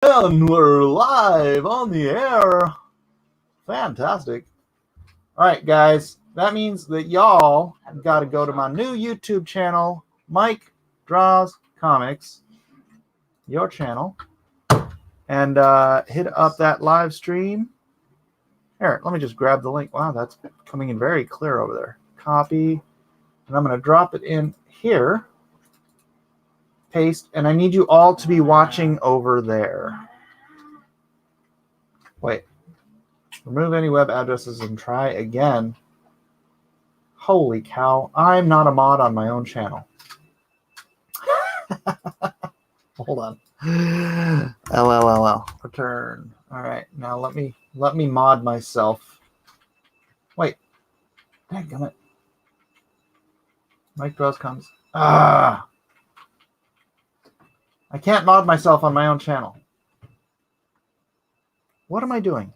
And we're live on the air. Fantastic. All right, guys. That means that y'all have got to go to my new YouTube channel, Mike Draws Comics, your channel, and hit up that live stream. Here, let me just grab the link. Wow, that's coming in very clear over there. Copy. And I'm going to drop it in here. Paste. And I need you all to be watching over there. Wait. Remove any web addresses and try again. Holy cow. I'm not a mod on my own channel. Hold on. LLLL. Return. All right. Now let me mod myself. Wait. Dadgummit. Mike Draws Comics. I can't mod myself on my own channel. What am I doing?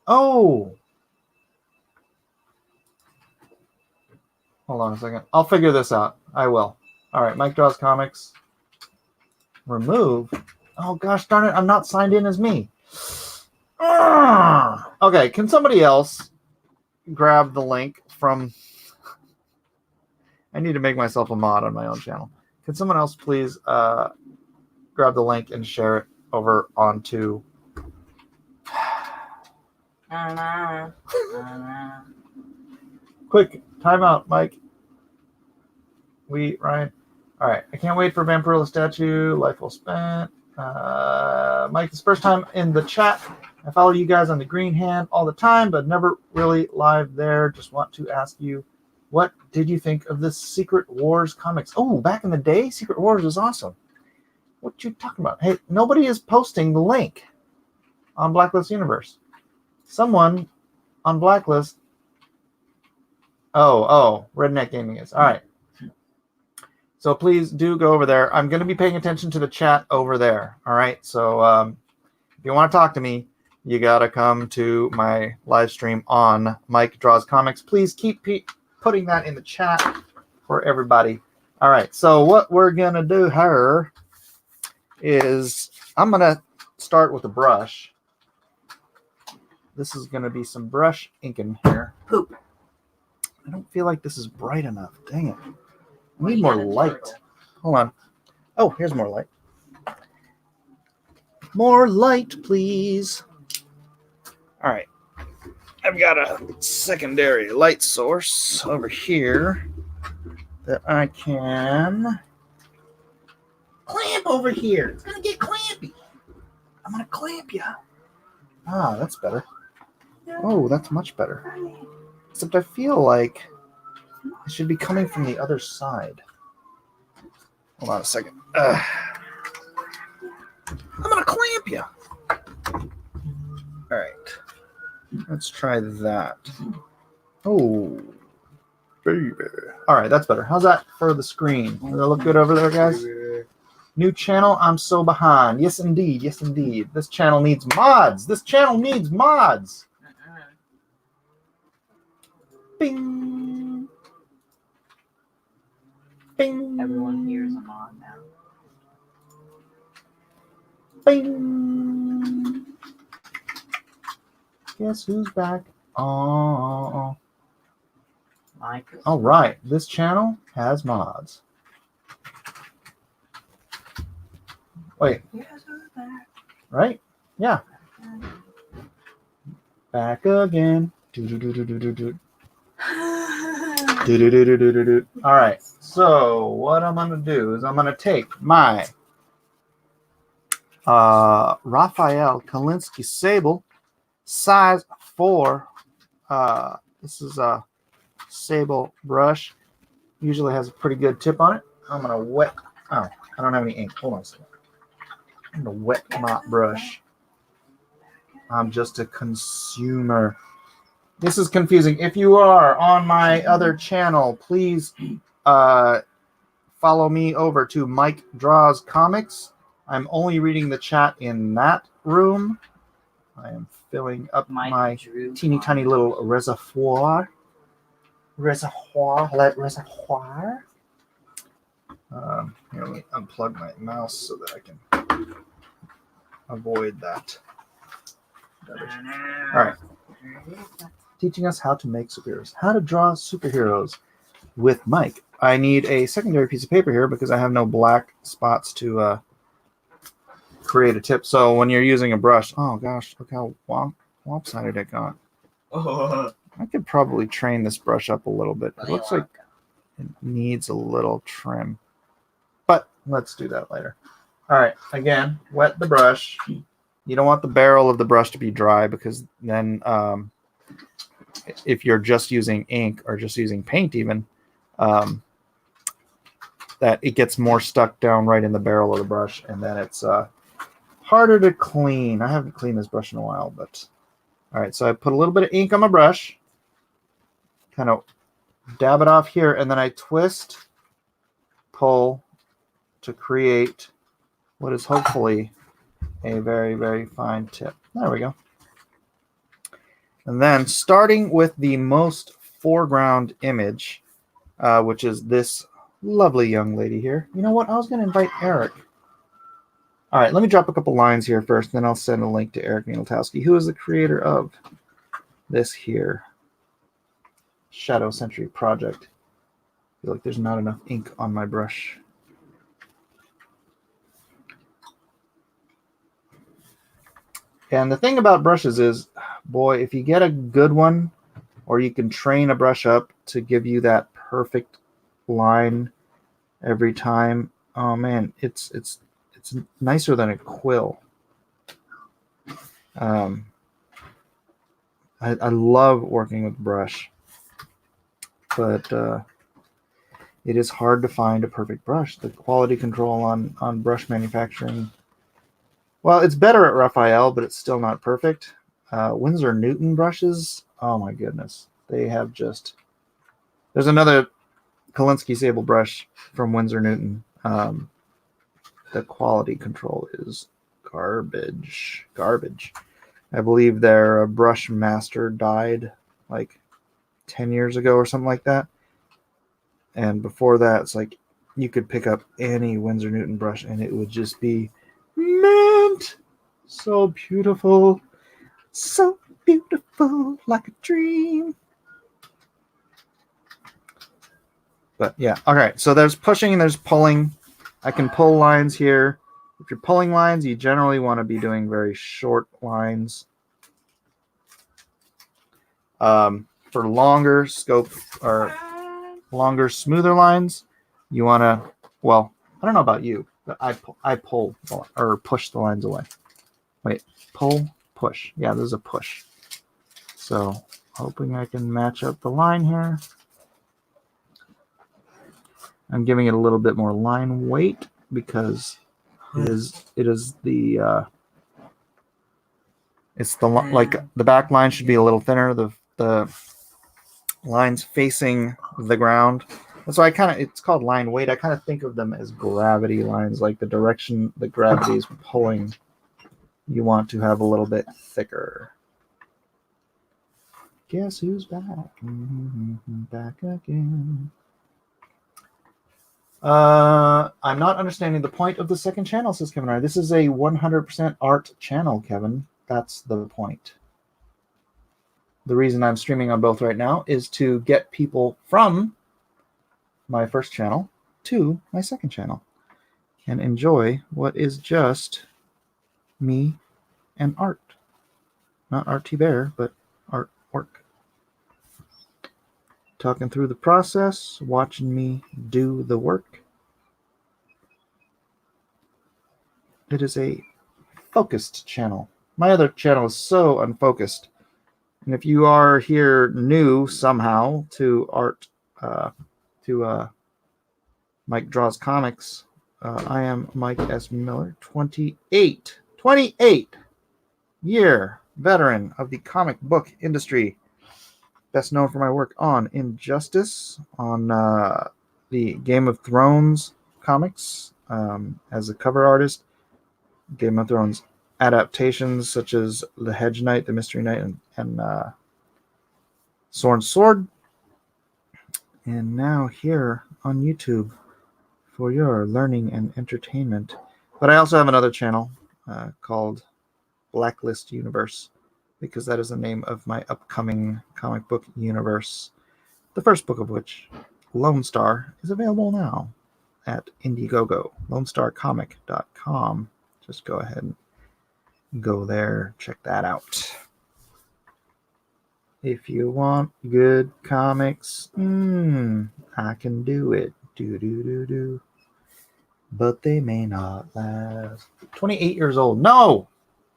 Oh. Hold on a second. I'll figure this out. I will. All right. Mike Draws Comics. Remove. Oh, gosh darn it. I'm not signed in as me. Okay. Can somebody else grab the link from... I need to make myself a mod on my own channel. Can someone else please grab the link and share it over onto... Quick, timeout, Mike. Ryan. All right, I can't wait for Vampirilla statue. Life well spent. Mike, this first time in the chat. I follow you guys on the Green Hand all the time, but never really live there. Just want to ask you, what did you think of the Secret Wars comics? Oh, back in the day, Secret Wars was awesome. What you talking about? Hey, nobody is posting the link on Blacklist Universe. Someone on Blacklist. Oh, Redneck Gaming is. All right. So please do go over there. I'm going to be paying attention to the chat over there. All right. So if you want to talk to me, you got to come to my live stream on Mike Draws Comics. Please keep putting that in the chat for everybody. All right. So what we're going to do here is I'm going to start with a brush. This is going to be some brush inking here. Poop. I don't feel like this is bright enough. Dang it. I need more light. Hold on. Oh, here's more light. More light, please. All right. I've got a secondary light source over here that I can clamp over here. It's going to get clampy. I'm going to clamp you. Ah, that's better. Oh, that's much better. Except I feel like it should be coming from the other side. Hold on a second. I'm going to clamp you. All right. Let's try that. Oh, baby. All right, that's better. How's that for the screen? Does that look good over there, guys? New channel, I'm so behind. Yes, indeed. Yes, indeed. This channel needs mods. This channel needs mods. Bing. Bing. Everyone here is a mod now. Bing. Guess who's back? Oh. All right. This channel has mods. Wait. Right? Yeah. Back again. All right. So what I'm going to do is I'm going to take my Raphael Kalinsky Sable size 4. This is a sable brush. Usually has a pretty good tip on it. I'm going to wet. Oh, I don't have any ink. Hold on a second. I'm going to wet my brush. I'm just a consumer. This is confusing. If you are on my other channel, please follow me over to Mike Draws Comics. I'm only reading the chat in that room. I am filling up my teeny tiny little reservoir. Reservoir. Here, let me unplug my mouse so that I can avoid that. All right. Teaching us how to make superheroes. How to draw superheroes with Mike. I need a secondary piece of paper here because I have no black spots to create a tip. So when you're using a brush, oh gosh, look how lopsided it got. I could probably train this brush up a little bit. It looks like it needs a little trim. But let's do that later. All right, again, wet the brush. You don't want the barrel of the brush to be dry because then if you're just using ink or just using paint even, that it gets more stuck down right in the barrel of the brush, and then it's harder to clean. I haven't cleaned this brush in a while, but all right, so I put a little bit of ink on my brush, kind of dab it off here, and then I twist, pull to create what is hopefully a very, very fine tip. There we go. And then starting with the most foreground image, which is this lovely young lady here. You know what? I was going to invite Eric. All right, let me drop a couple lines here first, then I'll send a link to Eric Mieltowski, who is the creator of this here Shadow Sentry project. I feel like there's not enough ink on my brush. And the thing about brushes is, boy, if you get a good one, or you can train a brush up to give you that perfect line every time, oh man, it's nicer than a quill. I love working with brush, but it is hard to find a perfect brush. The quality control on brush manufacturing, well, it's better at Raphael, but it's still not perfect. Winsor Newton brushes, oh my goodness. They have just... There's another Kolinsky Sable brush from Winsor Newton. The quality control is garbage. I believe their brush master died like 10 years ago or something like that. And before that, it's like you could pick up any Winsor Newton brush and it would just be mint. So beautiful. So beautiful, like a dream. But yeah, all right. So there's pushing and there's pulling. I can pull lines here. If you're pulling lines, you generally want to be doing very short lines. For longer scope or longer, smoother lines, you want to, well, I don't know about you, but I pull or push the lines away. Wait, pull, push. Yeah, there's a push. So hoping I can match up the line here. I'm giving it a little bit more line weight because it is the it's the like the back line should be a little thinner. The lines facing the ground. And so it's called line weight. I kind of think of them as gravity lines, like the direction the gravity is pulling. You want to have a little bit thicker. Guess who's back? Back again. I'm not understanding the point of the second channel, says Kevin R. This is a 100% art channel, Kevin. That's the point. The reason I'm streaming on both right now is to get people from my first channel to my second channel and enjoy what is just me and art. Not Art Bear, but artwork. Talking through the process, watching me do the work. It is a focused channel. My other channel is so unfocused. And if you are here new somehow to art, Mike Draws Comics, I am Mike S. Miller, 28 year veteran of the comic book industry. Best known for my work on Injustice, on the Game of Thrones comics as a cover artist, Game of Thrones adaptations such as The Hedge Knight, The Mystery Knight, and Sword. And now here on YouTube for your learning and entertainment. But I also have another channel called Blacklist Universe, because that is the name of my upcoming comic book universe. The first book of which, Lone Star, is available now at Indiegogo, LoneStarComic.com. Just go ahead and go there, check that out. If you want good comics, I can do it. Do. But they may not last. 28 years old. No!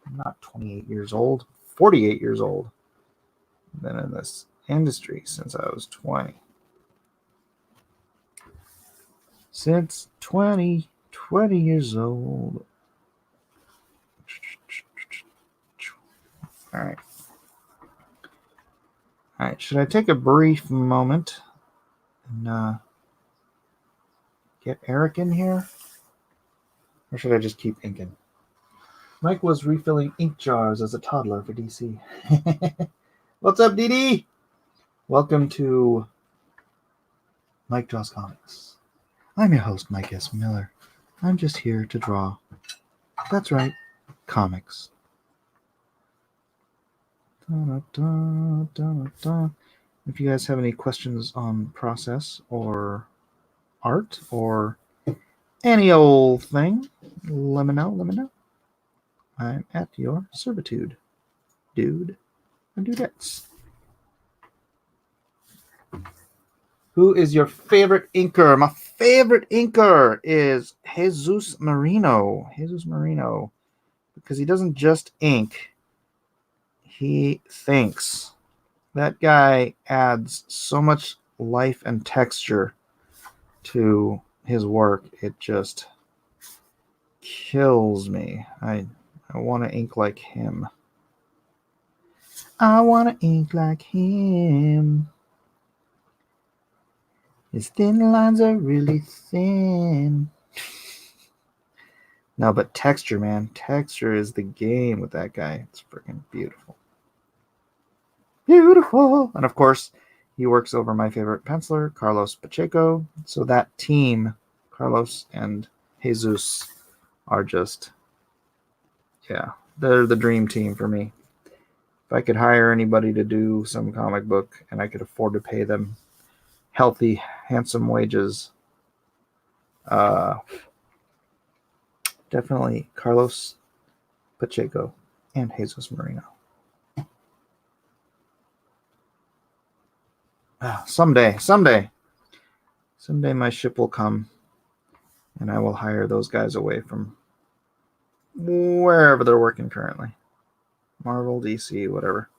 I'm not 28 years old. 48 years old. I've been in this industry since I was 20. Since 20 years old. All right. All right. Should I take a brief moment and get Eric in here? Or should I just keep inking? Mike was refilling ink jars as a toddler for DC. What's up, DD? Welcome to Mike Draws Comics. I'm your host, Mike S. Miller. I'm just here to draw. That's right, comics. If you guys have any questions on process or art or any old thing, let me know. I'm at your servitude, dude and dudettes. Who is your favorite inker? My favorite inker is Jesus Marino. Because he doesn't just ink, he thinks. That guy adds so much life and texture to his work. It just kills me. I want to ink like him. His thin lines are really thin. No, but texture, man. Texture is the game with that guy. It's freaking beautiful. Beautiful. And of course, he works over my favorite penciler, Carlos Pacheco. So that team, Carlos and Jesus, are just, they're the dream team for me. If I could hire anybody to do some comic book and I could afford to pay them healthy, handsome wages, definitely Carlos Pacheco and Jesus Marino. Someday my ship will come and I will hire those guys away from wherever they're working currently. Marvel, DC, whatever.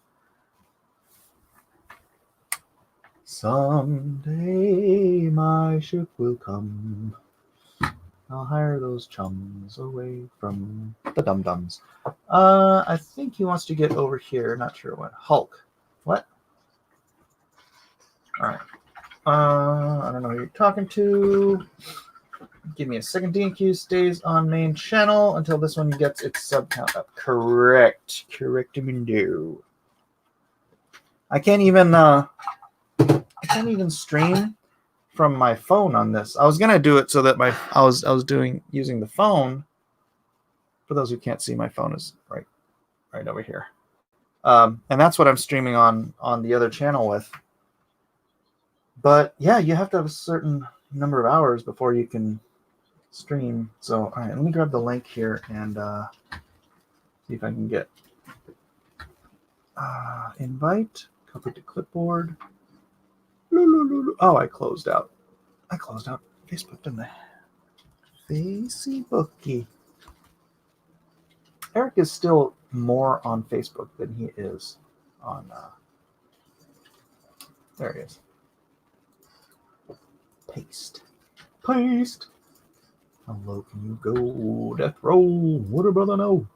Someday my ship will come. I'll hire those chums away from the dum-dums. I think he wants to get over here. Not sure what. Hulk. What? All right. I don't know who you're talking to. Give me a second. D&Q stays on main channel until this one gets its sub count up. Correct. Correctamundo. I can't even stream from my phone on this. I was gonna do it so that I was using the phone. For those who can't see, my phone is right over here, and that's what I'm streaming on the other channel with. But yeah, you have to have a certain number of hours before you can stream. So all right, let me grab the link here and see if I can get invite, copy to clipboard. Oh, I closed out Facebook, didn't I? Facebooky. Eric is still more on Facebook than he is on. There he is. Paste. How low can you go? Death row. What a brother know.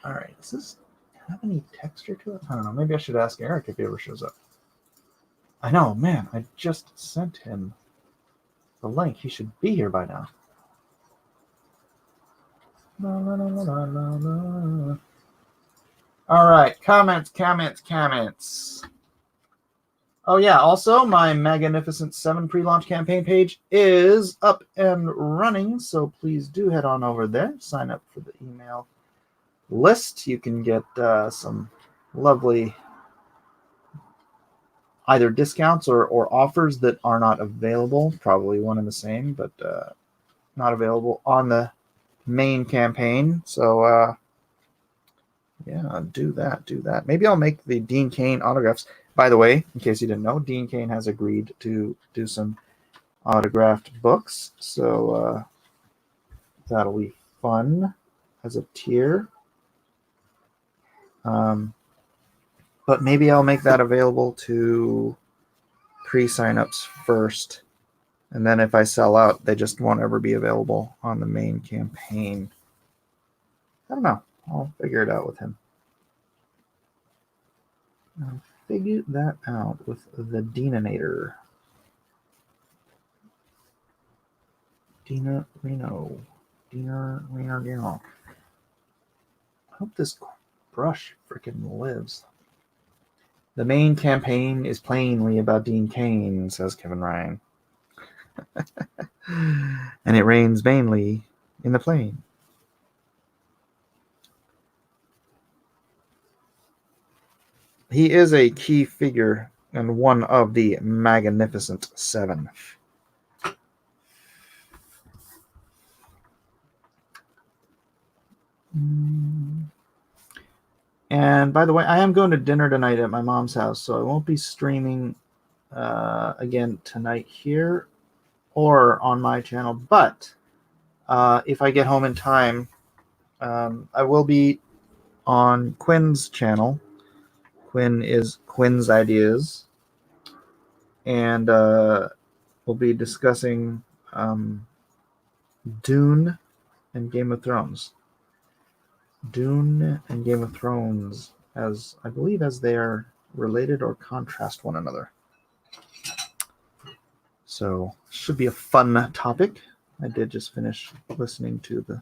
All right. Does this have any texture to it? I don't know. Maybe I should ask Eric if he ever shows up. I know, man. I just sent him the link. He should be here by now. All right. Comments. Oh yeah, also my Magnificent 7 pre-launch campaign page is up and running, so please do head on over there, sign up for the email list. You can get some lovely either discounts or offers that are not available, probably one and the same, but not available on the main campaign. So yeah, do that. Maybe I'll make the Dean Cain autographs. By the way, in case you didn't know, Dean Cain has agreed to do some autographed books, so that'll be fun as a tier. But maybe I'll make that available to pre-signups first, and then if I sell out, they just won't ever be available on the main campaign. I don't know. I'll figure it out with him. I'll figure that out with the Deaninator. Dina Reno. I hope this brush freaking lives. The main campaign is plainly about Dean Cain, says Kevin Ryan. And it rains vainly in the plain. He is a key figure and one of the Magnificent Seven. And by the way, I am going to dinner tonight at my mom's house, so I won't be streaming again tonight here or on my channel. But if I get home in time, I will be on Quinn's channel. Quinn is Quinn's Ideas. And we'll be discussing Dune and Game of Thrones. Dune and Game of Thrones, as I believe as they are related or contrast one another. So should be a fun topic. I did just finish listening to the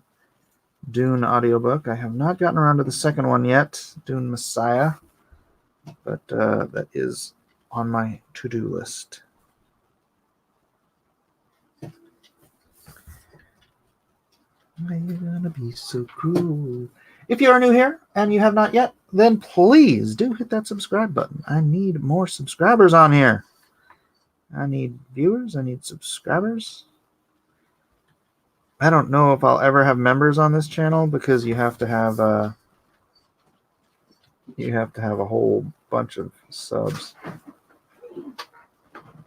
Dune audiobook. I have not gotten around to the second one yet, Dune Messiah, but that is on my to-do list. Why are you gonna be so cruel? If you are new here and you have not yet, then please do hit that subscribe button. I need more subscribers on here. I need viewers. I need subscribers. I don't know if I'll ever have members on this channel because you have to have a whole bunch of subs,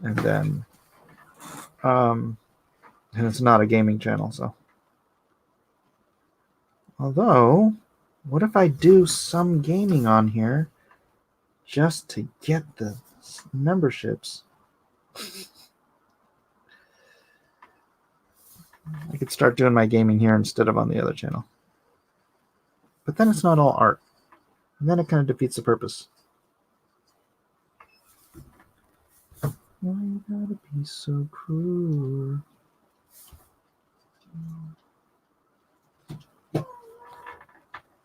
and then and it's not a gaming channel, so. Although, what if I do some gaming on here just to get the memberships? I could start doing my gaming here instead of on the other channel. But then it's not all art. And then it kind of defeats the purpose. Why you gotta be so cruel?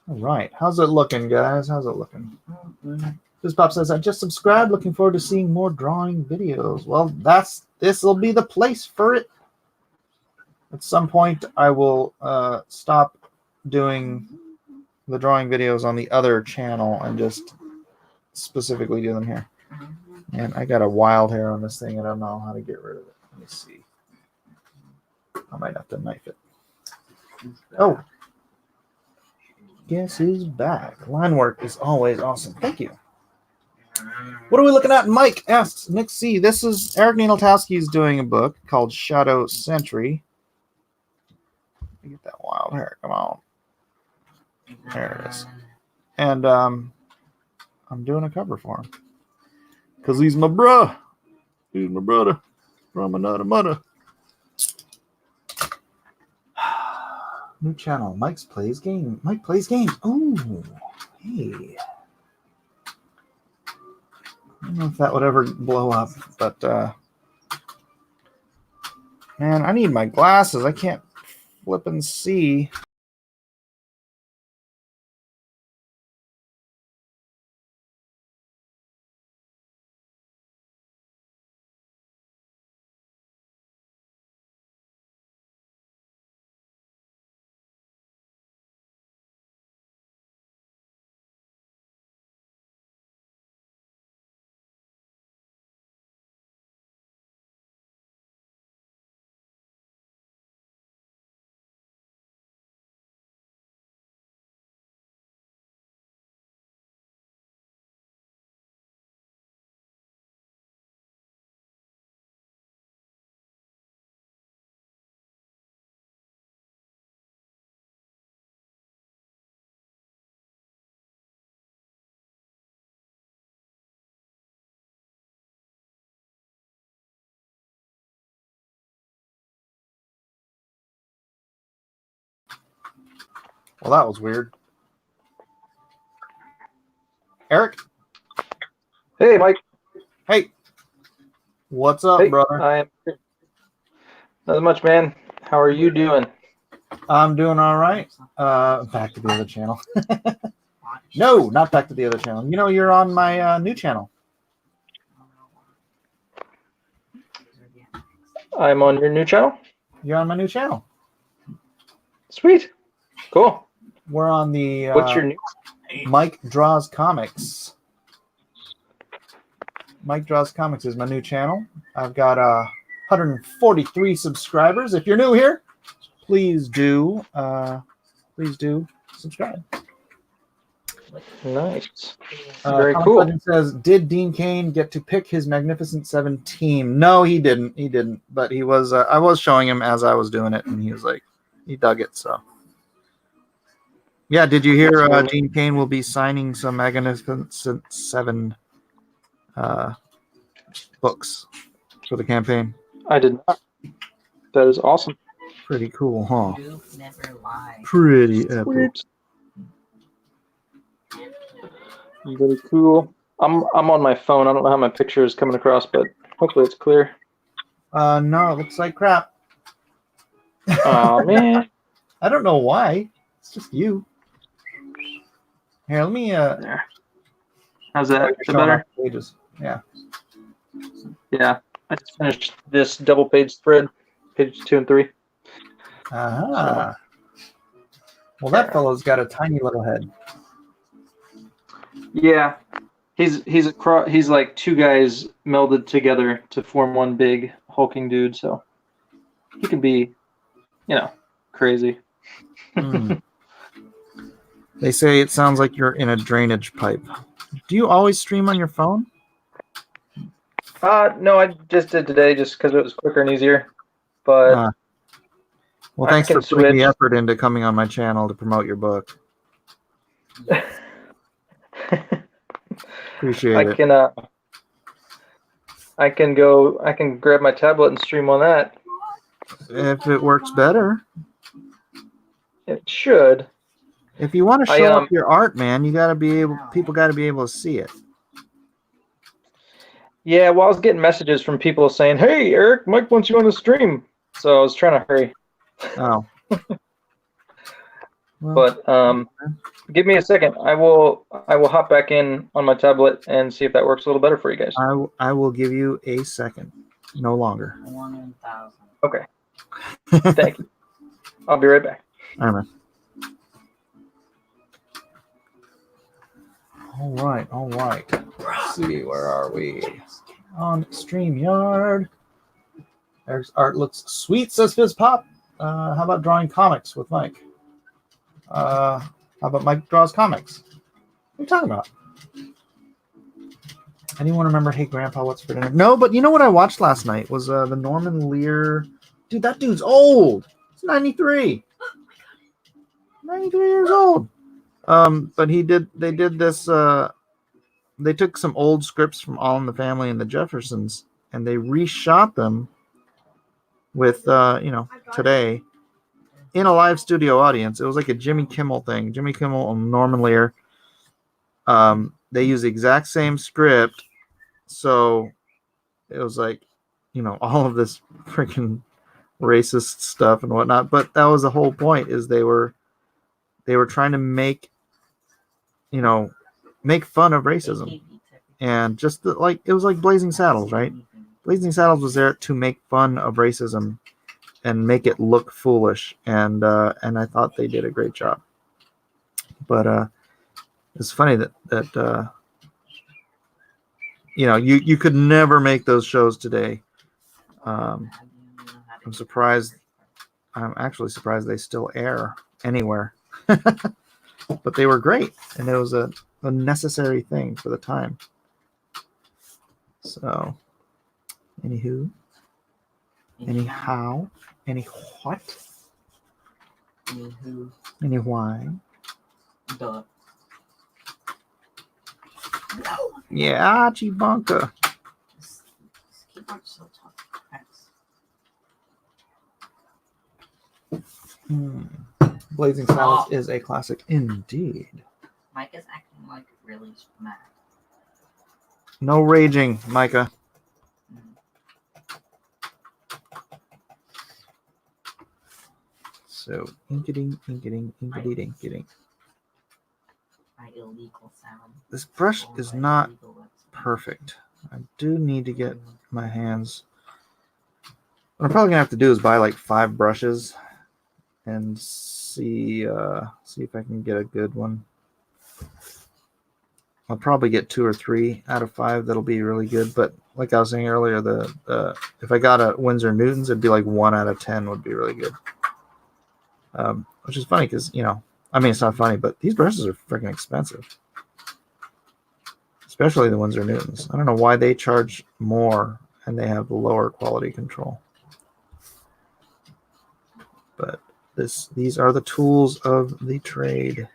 All right. How's it looking, guys? How's it looking? This Pop says, I just subscribed. Looking forward to seeing more drawing videos. Well, this will be the place for it. At some point, I will stop doing the drawing videos on the other channel and just specifically do them here. And I got a wild hair on this thing. I don't know how to get rid of it. Let me see. I might have to knife it. Oh. Guess who's back? Line work is always awesome. Thank you. What are we looking at? Mike asks, Nick C. This is Eric Nienaltowski is doing a book called Shadow Sentry. Get that wild hair. Come on. There it is. And I'm doing a cover for him. Because he's my bruh. He's my brother from another mother. New channel. Mike plays games. Oh, hey. I don't know if that would ever blow up, but man, I need my glasses. I can't flip and see. Well, that was weird. Eric? Hey, Mike. Hey. What's up, Hey, brother? I'm not much, man. How are you doing? I'm doing all right. Back to the other channel. No, not back to the other channel. You know, you're on my new channel. I'm on your new channel. You're on my new channel. Sweet. Cool. We're on the What's your new? Mike Draws Comics. Mike Draws Comics is my new channel. I've got 143 subscribers. If you're new here, please do subscribe. Nice. Very Comic cool. Legend says, did Dean Cain get to pick his Magnificent Seven team? No, he didn't. He didn't. But he was. I was showing him as I was doing it, and he was like, he dug it. So, yeah. Did you hear Dean Cain will be signing some Magnificent Seven books for the campaign? I did not. That is awesome. Pretty cool, huh? Pretty epic. Sweet. Very cool. I'm on my phone. I don't know how my picture is coming across, but hopefully it's clear. No, it looks like crap. Oh man. I don't know why. It's just you. Here, let me. There. How's that? Is that better? Pages. Yeah. Yeah. I just finished this double-page spread, pages 2 and 3. Ah. Well, that fellow's got a tiny little head. Yeah, he's like two guys melded together to form one big hulking dude. So he can be, crazy. They say it sounds like you're in a drainage pipe. Do you always stream on your phone? No, I just did today just because it was quicker and easier. But well, thanks for putting the effort into coming on my channel to promote your book. Appreciate it. I can grab my tablet and stream on that. If it works better. It should. If you want to show off your art, man, people gotta be able to see it. Yeah, well, I was getting messages from people saying, "Hey, Eric, Mike wants you on the stream." So I was trying to hurry. Oh. Well, but give me a second. I will hop back in on my tablet and see if that works a little better for you guys. I will give you a second. No longer. 1,000. Okay. Thank you. I'll be right back. All right. All right. Let's see, where are we? On StreamYard. Eric's art looks sweet, says Fizz Pop. How about drawing comics with Mike? How about Mike Draws Comics? What are you talking about? Anyone remember Hey Grandpa, What's for Dinner? No, but you know what I watched last night was the Norman Lear. Dude, that dude's old. He's 93. 93 years old. But they did this. They took some old scripts from All in the Family and the Jeffersons, and they reshot them with, today in a live studio audience. It was like a Jimmy Kimmel thing. Jimmy Kimmel and Norman Lear. They use the exact same script, so it was like, all of this freaking racist stuff and whatnot. But that was the whole point. Is they were trying to make fun of racism, and just it was like Blazing Saddles, right? Blazing Saddles was there to make fun of racism and make it look foolish, and I thought they did a great job. But it's funny that you could never make those shows today. I'm actually surprised they still air anywhere. But they were great, and it was a necessary thing for the time. So, anyhow, any what? Anywho. Any why? Duh. No. Yeah, Chibunka. This keyboard's so tough. Thanks. Blazing Saddles is a classic indeed. Mike is acting like really mad. No raging, Micah. So, inkiting, inkiting, inkiting, inkiting. My illegal sound. This brush Or is my not illegal website. perfect. I do need to get my hands. What I'm probably gonna have to do is buy like 5 brushes and see if I can get a good one. I'll probably get 2 or 3 out of 5 that'll be really good. But like I was saying earlier, the if I got a Winsor Newton's, it'd be like 1 out of 10 would be really good. Which is funny because I mean it's not funny, but these brushes are freaking expensive, especially the Winsor Newtons. I don't know why they charge more and they have lower quality control. But these are the tools of the trade.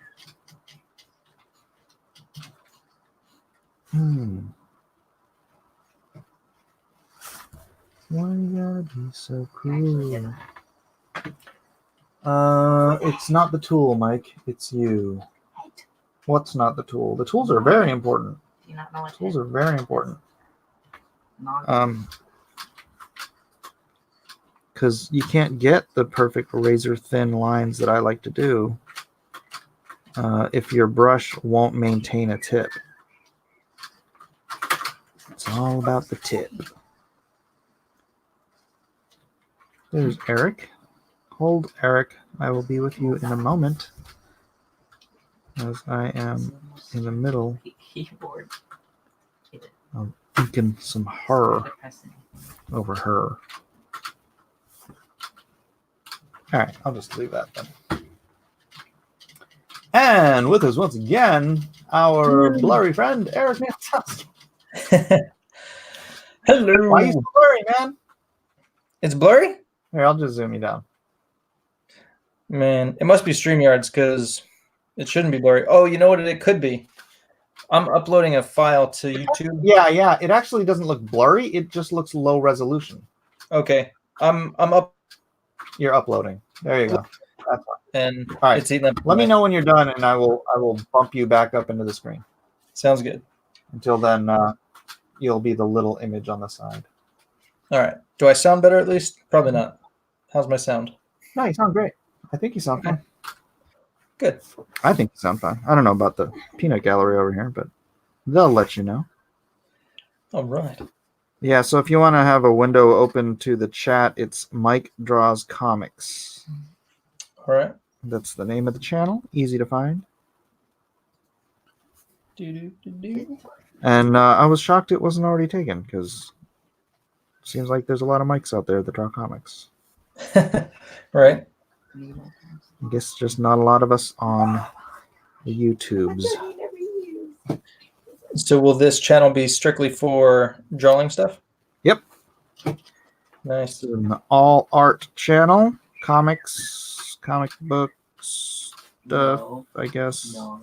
Why you gotta be so cruel? It's not the tool, Mike. It's you. What? What's not the tool? The tools are very important. Do you not know what Tools are very important. Non- Because you can't get the perfect razor thin lines that I like to do if your brush won't maintain a tip. It's all about the tip. There's Eric. Hold, Eric. I will be with you in a moment, as I am in the middle keyboard. of inking some horror Depressing. over her. All right, I'll just leave that then. And with us once again, our blurry friend, Eric Mansowski. Hello. Why are you so blurry, man? It's blurry? Here, I'll just zoom you down. Man, it must be StreamYards because it shouldn't be blurry. Oh, you know what it could be? I'm uploading a file to YouTube. Yeah. It actually doesn't look blurry. It just looks low resolution. Okay. I'm up You're uploading. There you go. That's fine. and All right. it's eating up. Let me know when you're done, and I will bump you back up into the screen. Sounds good. Until then, you'll be the little image on the side. All right. Do I sound better at least? Probably not. How's my sound? No, you sound great. I think you sound fine. Good. I think you sound fine. I don't know about the peanut gallery over here, but they'll let you know. All right. Yeah, so if you want to have a window open to the chat, it's Mike Draws Comics. All right. That's the name of the channel. Easy to find. And I was shocked it wasn't already taken because it seems like there's a lot of mics out there that draw comics. Right. I guess just not a lot of us on the YouTubes. So will this channel be strictly for drawing stuff? Yep. Nice. This is an all art channel. Comics, comic books, stuff, No. I guess. No.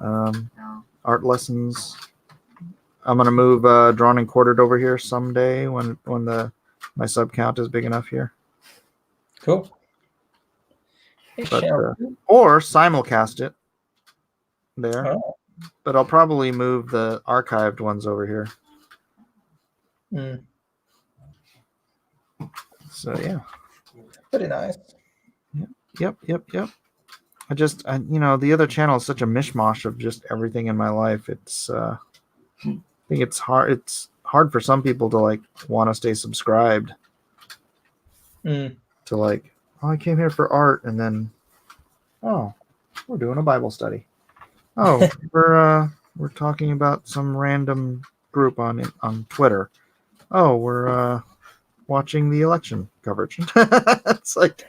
Um, No. art lessons. I'm gonna move drawn and quartered over here someday when my sub count is big enough here. Cool. But or simulcast it there. Oh. But I'll probably move the archived ones over here. Mm. So yeah. Pretty nice. Yep. The other channel is such a mishmash of just everything in my life. It's I think it's hard. It's hard for some people to like want to stay subscribed Mm. to like, oh, I came here for art, and then, oh, we're doing a Bible study. Oh, we're talking about some random group on Twitter. Oh, we're watching the election coverage. It's like,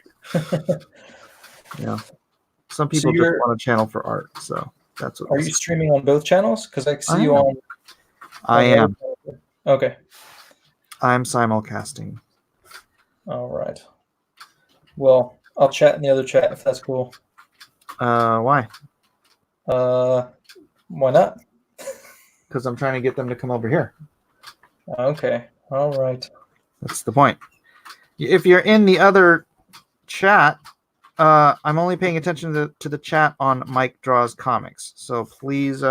some people just want a channel for art. So that's what. Are you streaming on both channels? Because I see you on. I am. Okay. I'm simulcasting. All right. Well, I'll chat in the other chat if that's cool. Why? Why not? Because I'm trying to get them to come over here. Okay. All right. That's the point. If you're in the other chat, I'm only paying attention to the chat on Mike Draws Comics. So please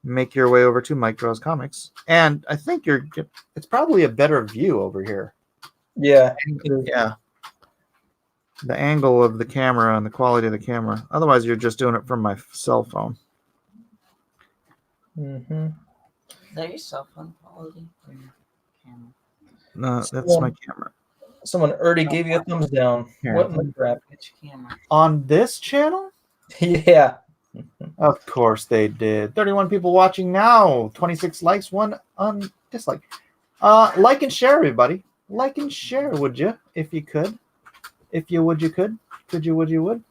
make your way over to Mike Draws Comics. And I think it's probably a better view over here. Yeah. Yeah. The angle of the camera and the quality of the camera. Otherwise, you're just doing it from my cell phone. Mm-hmm. Is that your cell phone quality or your camera? No, that's my camera. Someone already gave you a thumbs down. Here. What in the crap? Which camera? On this channel? Yeah. Of course they did. 31 people watching now. 26 likes, 1 dislike. Like and share, everybody. Like and share, would you? If you could. If you would, you could. Could you, would you, would.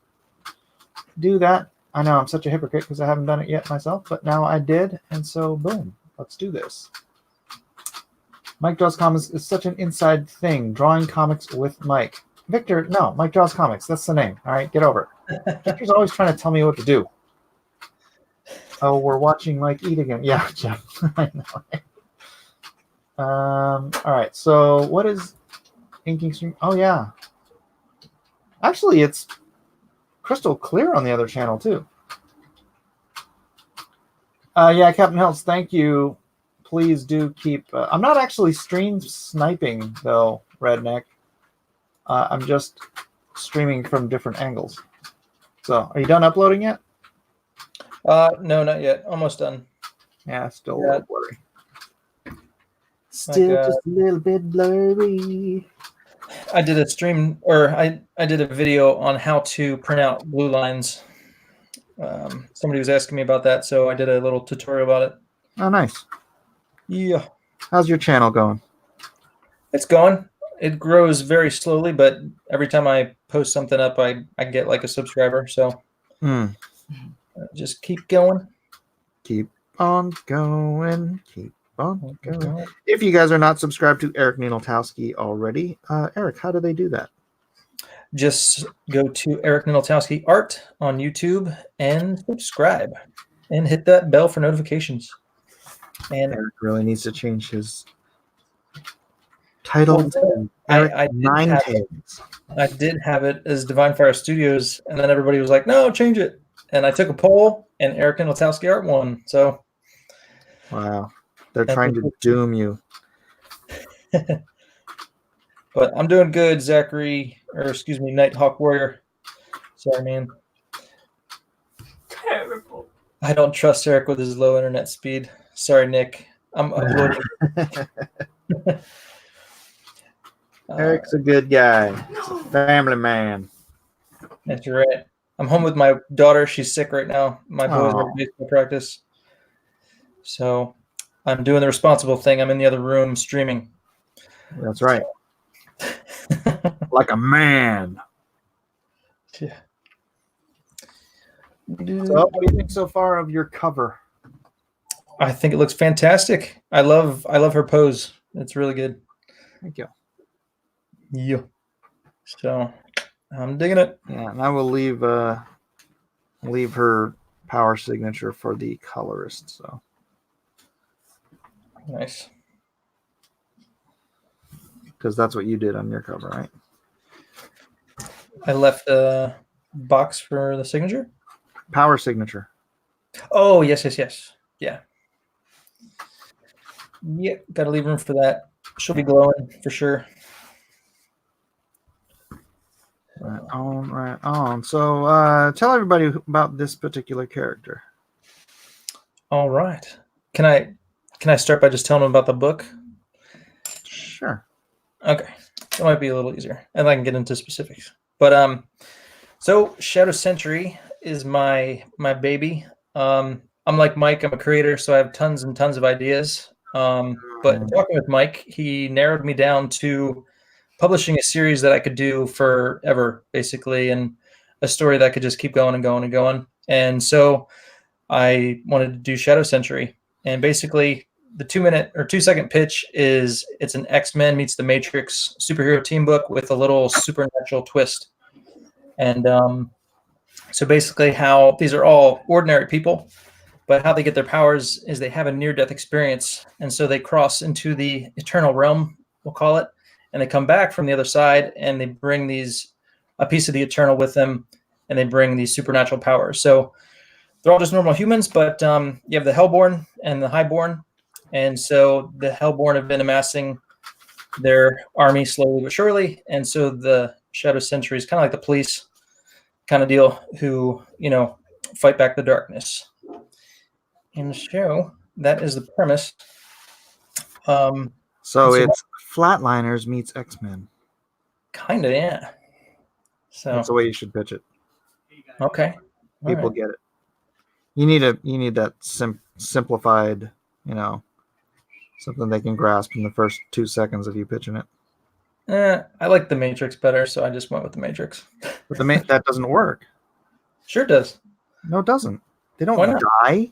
Do that. I know I'm such a hypocrite because I haven't done it yet myself, but now I did, and so boom. Let's do this. Mike Draws Comics is such an inside thing. Drawing comics with Mike. Victor, no, Mike Draws Comics. That's the name. All right, get over it. Victor's always trying to tell me what to do. Oh, we're watching Mike eat again. Yeah, Jeff. I know. All right, so what is inking stream? Oh, yeah. Actually, it's crystal clear on the other channel, too. Yeah, Captain Helps, thank you. Please do keep... I'm not actually stream sniping, though, Redneck. I'm just streaming from different angles. So, are you done uploading yet? No, not yet. Almost done. Yeah, still a Yeah. little blurry. Still Like, just a little bit blurry. I did a stream, or I did a video on how to print out blue lines. Somebody was asking me about that, so I did a little tutorial about it. Oh, nice. Yeah. How's your channel going? It's going. It grows very slowly, but every time I post something up, I get like a subscriber. So just keep going. Keep on going. Keep on going. If you guys are not subscribed to Eric Ninoltowski already, Eric, how do they do that? Just go to Eric Ninoltowski Art on YouTube and subscribe and hit that bell for notifications. And Eric really needs to change his title to Eric I did Nine have Tails. I did have it as Divine Fire Studios, and then everybody was like, "No, change it." And I took a poll, and Eric Ninoltowski Art won. So, Wow, they're That's trying to what- doom you. but I'm doing good, Zachary, or excuse me, Nighthawk Warrior. Sorry, man. Terrible. I don't trust Eric with his low internet speed. Sorry, Nick. I'm uploading. Eric's a good guy. He's a family man. That's right. I'm home with my daughter. She's sick right now. My boys are Aw. at baseball practice. So I'm doing the responsible thing. I'm in the other room streaming. That's right. Like a man. Yeah. So, what do you think so far of your cover? I think it looks fantastic. I love her pose. It's really good. Thank you. Yeah. So I'm digging it. Yeah, and I will leave her power signature for the colorist. So Nice. because that's what you did on your cover, right? I left a box for the signature. Power signature. Oh, yes. Yeah. Yeah, gotta leave room for that. She'll be glowing for sure. Right on. So tell everybody about this particular character. All right. Can I start by just telling them about the book? Sure. Okay. That might be a little easier. And I can get into specifics. But so Shadow Sentry is my baby. I'm like Mike, I'm a creator, so I have tons and tons of ideas. But talking with Mike, he narrowed me down to publishing a series that I could do forever, basically, and a story that could just keep going and going and going. And so I wanted to do Shadow Sentry. And basically, the 2-minute or 2-second pitch is it's an X-Men meets the Matrix superhero team book with a little supernatural twist. And so basically how these are all ordinary people, but how they get their powers is they have a near-death experience. And so they cross into the eternal realm, we'll call it, and they come back from the other side and they bring these a piece of the Eternal with them, and they bring these supernatural powers. So they're all just normal humans, but you have the Hellborn and the Highborn, and so the Hellborn have been amassing their army slowly but surely, and so the Shadow Sentry is kind of like the police kind of deal, who fight back the darkness. In the show, that is the premise. So it's Flatliners meets X-Men. Kind of, yeah. So That's the way you should pitch it. okay, all People right. get it. You need that simplified, something they can grasp in the first 2 seconds of you pitching it. I like the Matrix better, so I just went with the Matrix. But that doesn't work. Sure does. No, it doesn't. They don't Why not? die.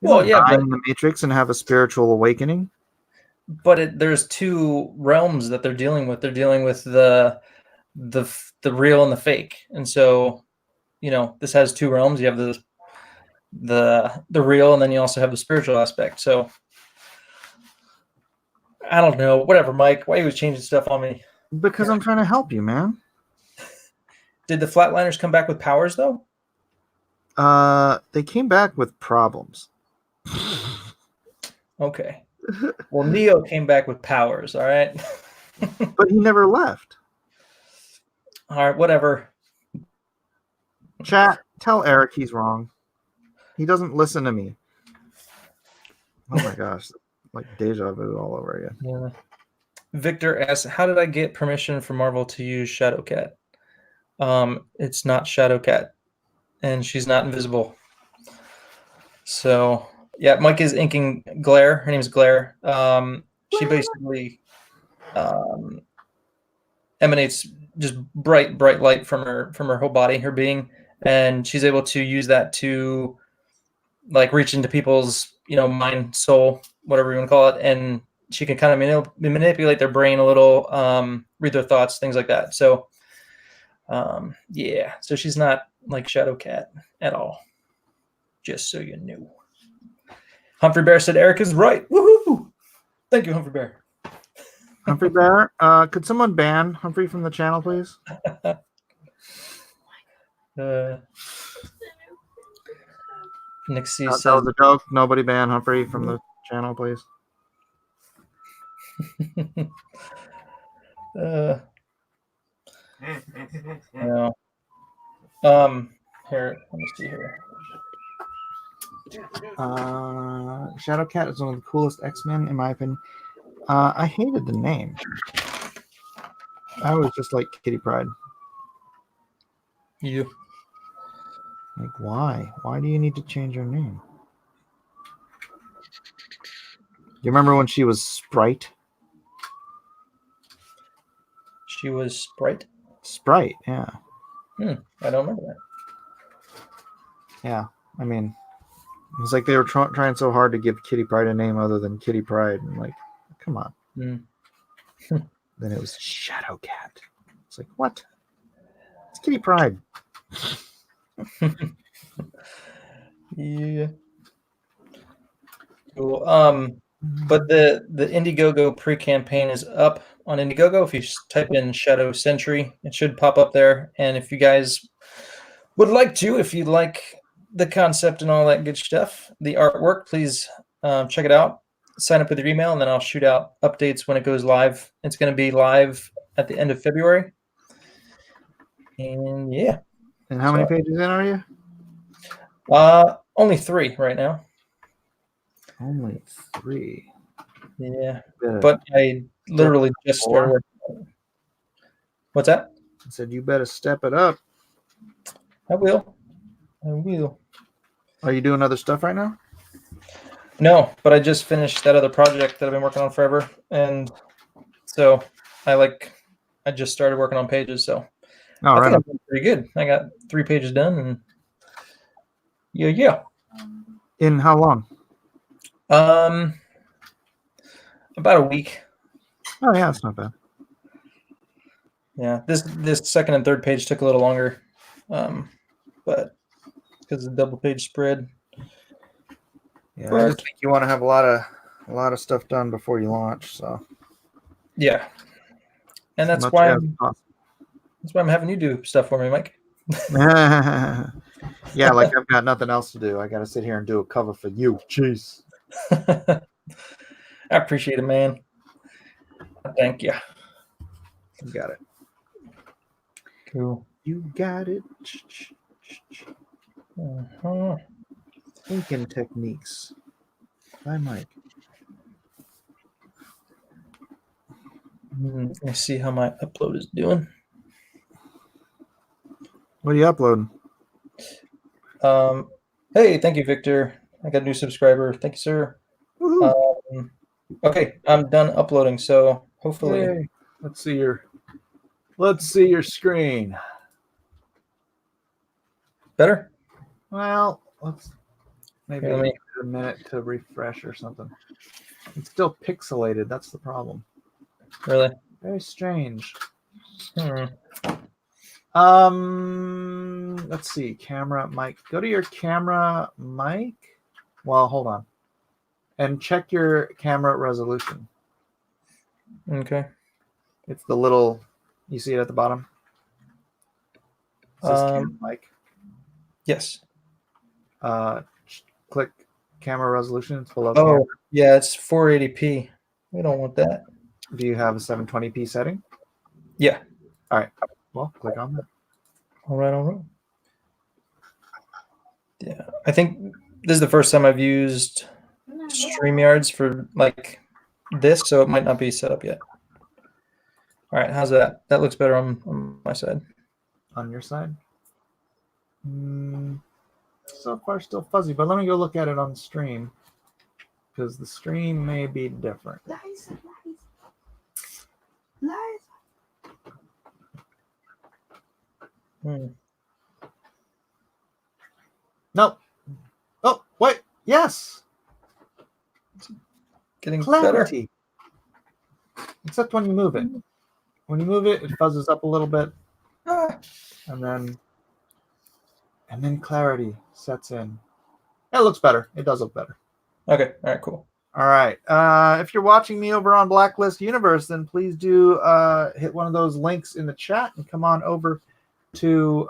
They Well, don't yeah, die but in the Matrix and have a spiritual awakening. there's two realms that they're dealing with. They're dealing with the real and the fake, and so this has two realms. You have the real, and then you also have the spiritual aspect. So I don't know. Whatever, Mike. Why are you changing stuff on me? Because I'm trying to help you, man. Did the Flatliners come back with powers though? They came back with problems. Okay. Well, Neo came back with powers. All right. But he never left. All right. Whatever. Chat, tell Eric he's wrong. He doesn't listen to me. Oh my gosh. Like deja vu all over again. Yeah. Victor asks, how did I get permission from Marvel to use Shadowcat? It's not Shadowcat, and she's not invisible. So yeah, Mike is inking Glare. Her name is Glare. She basically emanates just bright light from her whole body, her being, and she's able to use that to like reach into people's mind, soul, whatever you want to call it, and she can kind of manipulate their brain a little, read their thoughts, things like that. So yeah, so she's not like Shadowcat at all, just so you know. Humphrey Bear said Eric is right. Woohoo! Thank you, Humphrey Bear. Humphrey Bear, could someone ban Humphrey from the channel, please? Nixie That says was a joke. Nobody ban Humphrey from the channel, please. no. Here, let me see here. Shadowcat is one of the coolest X-Men, in my opinion. I hated the name. I was just like Kitty Pryde. You. Like, why? Why do you need to change your name? Do you remember when she was Sprite? She was Sprite? Sprite, yeah. I don't remember that. Yeah, I mean, it was like they were trying so hard to give Kitty Pryde a name other than Kitty Pryde. And like, come on. Then it was Shadowcat. It's like, what? It's Kitty Pryde. Yeah. Cool. But the Indiegogo pre-campaign is up on Indiegogo. If you type in Shadow Sentry, it should pop up there. And if you guys would like to, if you like the concept and all that good stuff, the artwork, please check it out. Sign up with your email, and then I'll shoot out updates when it goes live. It's going to be live at the end of February. And yeah. And how many pages in are you? Only 3 right now. Only 3. Yeah. But I literally just started working on it. What's that? I said, you better step it up. I will. Are you doing other stuff right now? No, but I just finished that other project that I've been working on forever. And so I just started working on pages. So I think I'm doing pretty good. I got 3 pages done, and yeah. In how long? About a week. Oh yeah, that's not bad. Yeah, this second and third page took a little longer, but because of the double page spread. Yeah, I just think you want to have a lot of stuff done before you launch. So yeah, and that's why That's why I'm having you do stuff for me, Mike. Yeah, like I've got nothing else to do. I got to sit here and do a cover for you. Jeez. I appreciate it, man. Thank you. You got it. Cool. You got it. Uh-huh. Thinking techniques by Mike. Let me see how my upload is doing. What are you uploading? Hey, thank you, Victor. I got a new subscriber. Thank you, sir. Woohoo. Okay, I'm done uploading. So hopefully, Yay. Let's see your screen. better. Well, let's maybe Here, let me- give it a minute to refresh or something. It's still pixelated. That's the problem. Really? Very strange. Hmm. Let's see. Camera, mic. Go to your camera, mic. Well, hold on. And check your camera resolution. Okay. It's the little, you see it at the bottom? It says camera, mic. Yes. Click camera resolution. It's below Oh, camera. yeah, it's 480p. We don't want that. Do you have a 720p setting? Yeah. All right. Well, click on that. All right, all right. Yeah, I think this is the first time I've used StreamYards for like this, so it might not be set up yet. All right, how's that? That looks better on my side. On your side? So far, still fuzzy, but let me go look at it on the stream because the stream may be different. Nope. Oh, wait. Yes. Getting better. Clarity. Except when you move it. When you move it, it fuzzes up a little bit, Ah, and then clarity sets in. It looks better. It does look better. okay, all right, cool. All right. If you're watching me over on Blacklist Universe, then please do hit one of those links in the chat and come on over to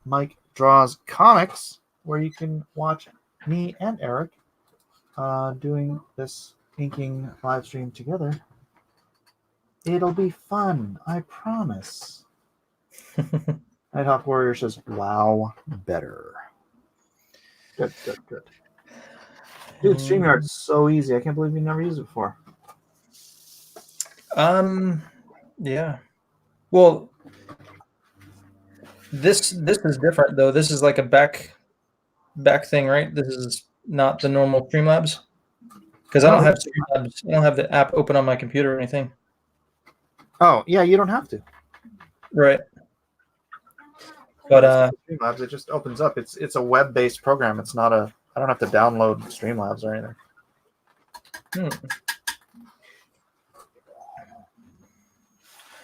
Mike Draws Comics, where you can watch me and Eric doing this inking live stream together. It'll be fun, I promise. Nighthawk Warrior says, wow, better. Good. Dude, StreamYard's so easy. I can't believe you never used it before. Yeah. Well, this is different though. This is like a back thing, right? This is not the normal Streamlabs. Because I don't have Streamlabs. I don't have the app open on my computer or anything. Oh, yeah, you don't have to. Right. But Streamlabs, it just opens up. It's a web-based program. It's not a. I don't have to download Streamlabs or anything.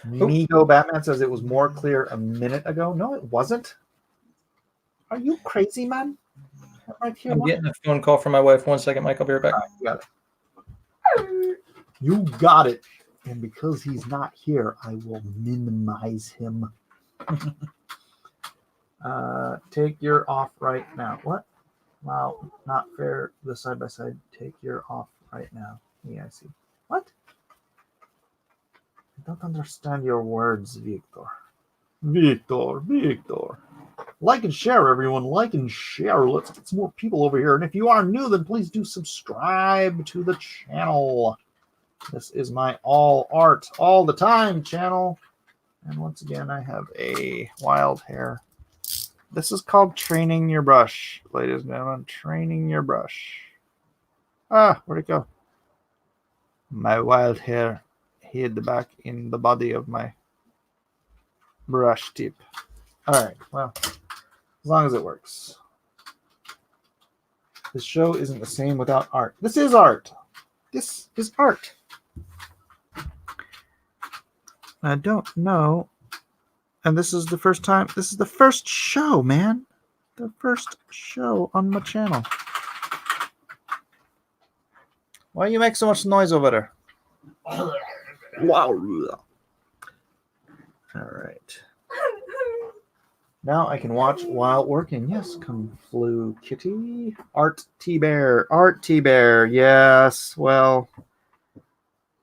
Migo Batman says it was more clear a minute ago. No, it wasn't. Are you crazy, man? Right here. I'm getting a phone call from my wife. 1 second, Mike. I'll be right back. You got it. You got it. And because he's not here, I will minimize him. Take your off right now. What? Wow, not fair. The side by side. Take your off right now. Yeah, I see. What? I don't understand your words, Victor. Victor. Like and share, everyone. Like and share. Let's get some more people over here. And if you are new, then please do subscribe to the channel. This is my all art all the time channel. And once again, I have a wild hair. This is called training your brush, ladies and gentlemen. Training your brush. Ah, where'd it go? My wild hair hid back in the body of my brush tip. All right, well, as long as it works. This show isn't the same without art. This is art. This is art. I don't know. And this is the first time. This is the first show, man. The first show on my channel. Why do you make so much noise over there? Wow. All right. Now I can watch while working. Yes, Kung Flu Kitty. Art T Bear. Art T Bear. Yes. Well,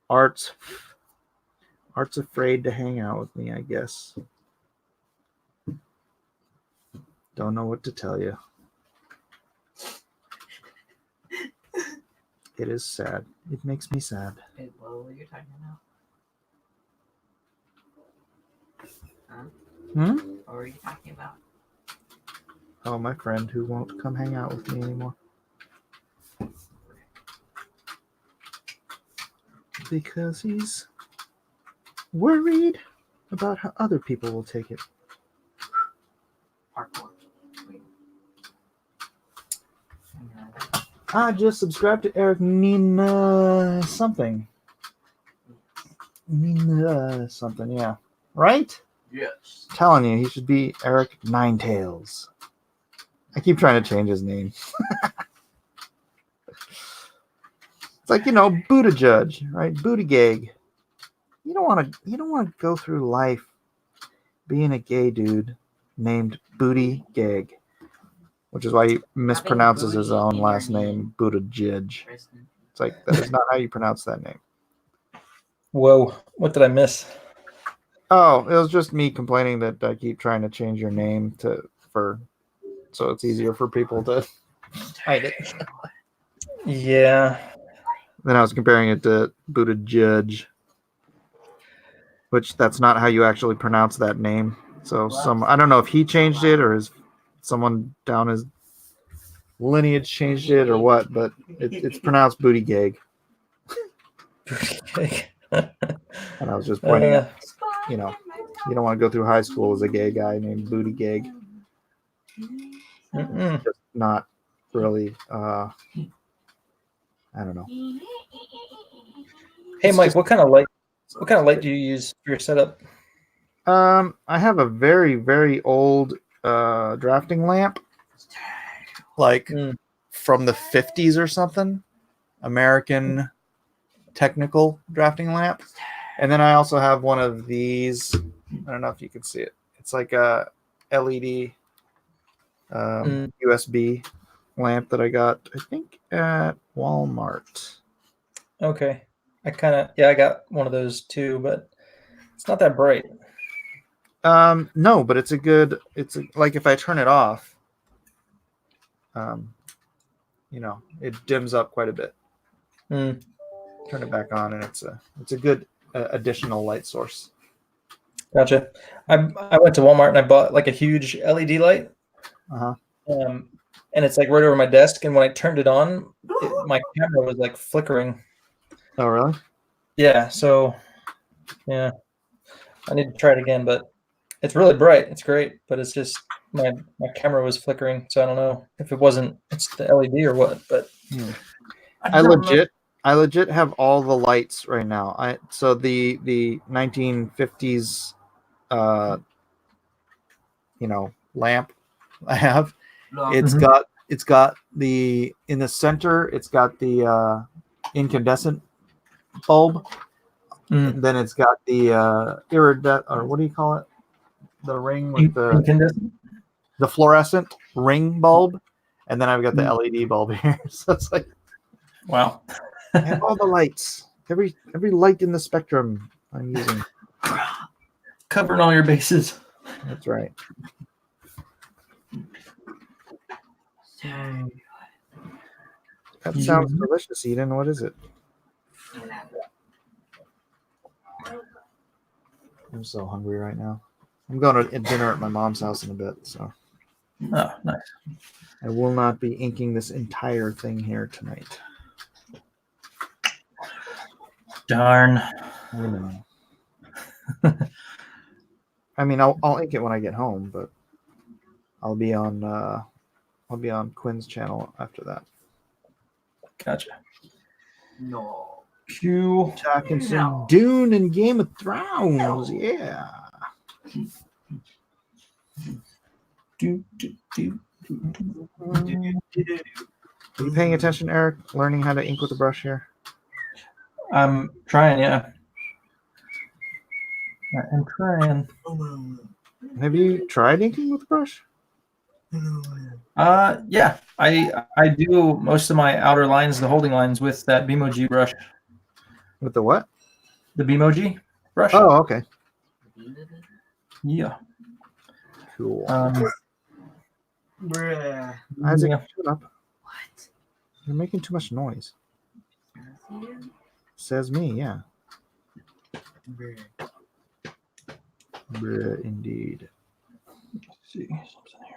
Art's afraid to hang out with me, I guess. Don't know what to tell you. It is sad. It makes me sad. Wait, what were you talking about? Huh? Hmm? What were you talking about? Oh, my friend who won't come hang out with me anymore. Because he's worried about how other people will take it. Parkour. Wait. I just subscribed to Eric Nina something. Nina something, yeah. Right? Yes. Telling you, he should be Eric Ninetails. I keep trying to change his name. It's like, Buddha Judge, right? Booty Gag. You don't want to go through life being a gay dude named Booty Gag, which is why he mispronounces his booty own in last your name, Buddha Judge. Kristen. It's like that is not how you pronounce that name. Whoa, what did I miss? Oh, it was just me complaining that I keep trying to change your name so it's easier for people to find it. Yeah. Then I was comparing it to Buddha Judge, which that's not how you actually pronounce that name. So I don't know if he changed it or is someone down his lineage changed it or what, but it's pronounced Booty Gag. And I was just pointing out, you don't want to go through high school as a gay guy named Booty Gag. Just not really, I don't know. Hey, Mike, what kind of light do you use for your setup? I have a very, very old drafting lamp, like from the 50s or something. American technical drafting lamp. And then I also have one of these. I don't know if you can see it. It's like a LED USB lamp that I got, I think, at Walmart. Okay. I got one of those too, but it's not that bright. No, but it's like if I turn it off, it dims up quite a bit. Turn it back on, and it's a good additional light source. Gotcha. I went to Walmart and I bought like a huge LED light. Uh-huh. And it's like right over my desk. And when I turned it on, my camera was like flickering. Oh, really? Yeah. So, yeah, I need to try it again, but it's really bright. It's great, but it's just my camera was flickering. So I don't know if it's the LED or what, but I legit have all the lights right now. So the 1950s, lamp I have. It's got the in the center. It's got the incandescent bulb. And then it's got the iridescent, or what do you call it? The ring with the fluorescent ring bulb, and then I've got the LED bulb here. So it's like, wow. I have all the lights. Every light in the spectrum I'm using. Covering all your bases. That's right. That sounds delicious, Eden. What is it? I'm so hungry right now. I'm going to dinner at my mom's house in a bit, so. Oh, nice. I will not be inking this entire thing here tonight. Darn. I know. I mean, I'll ink it when I get home, but I'll be on Quinn's channel after that. Gotcha. No. Q. Talking some Dune and Game of Thrones, yeah. Are you paying attention, Eric? Learning how to ink with a brush here? I'm trying, yeah. I'm trying. Have you tried inking with a brush? Yeah, I do most of my outer lines, the holding lines, with that Bemoji brush, With the what? the Bemoji brush. Oh, okay. Yeah. Cool. Bruh. Isaac, Yeah. shut up. What? You're making too much noise. Matthew? Says me, yeah. Bruh. Bruh, indeed. Let's see something here.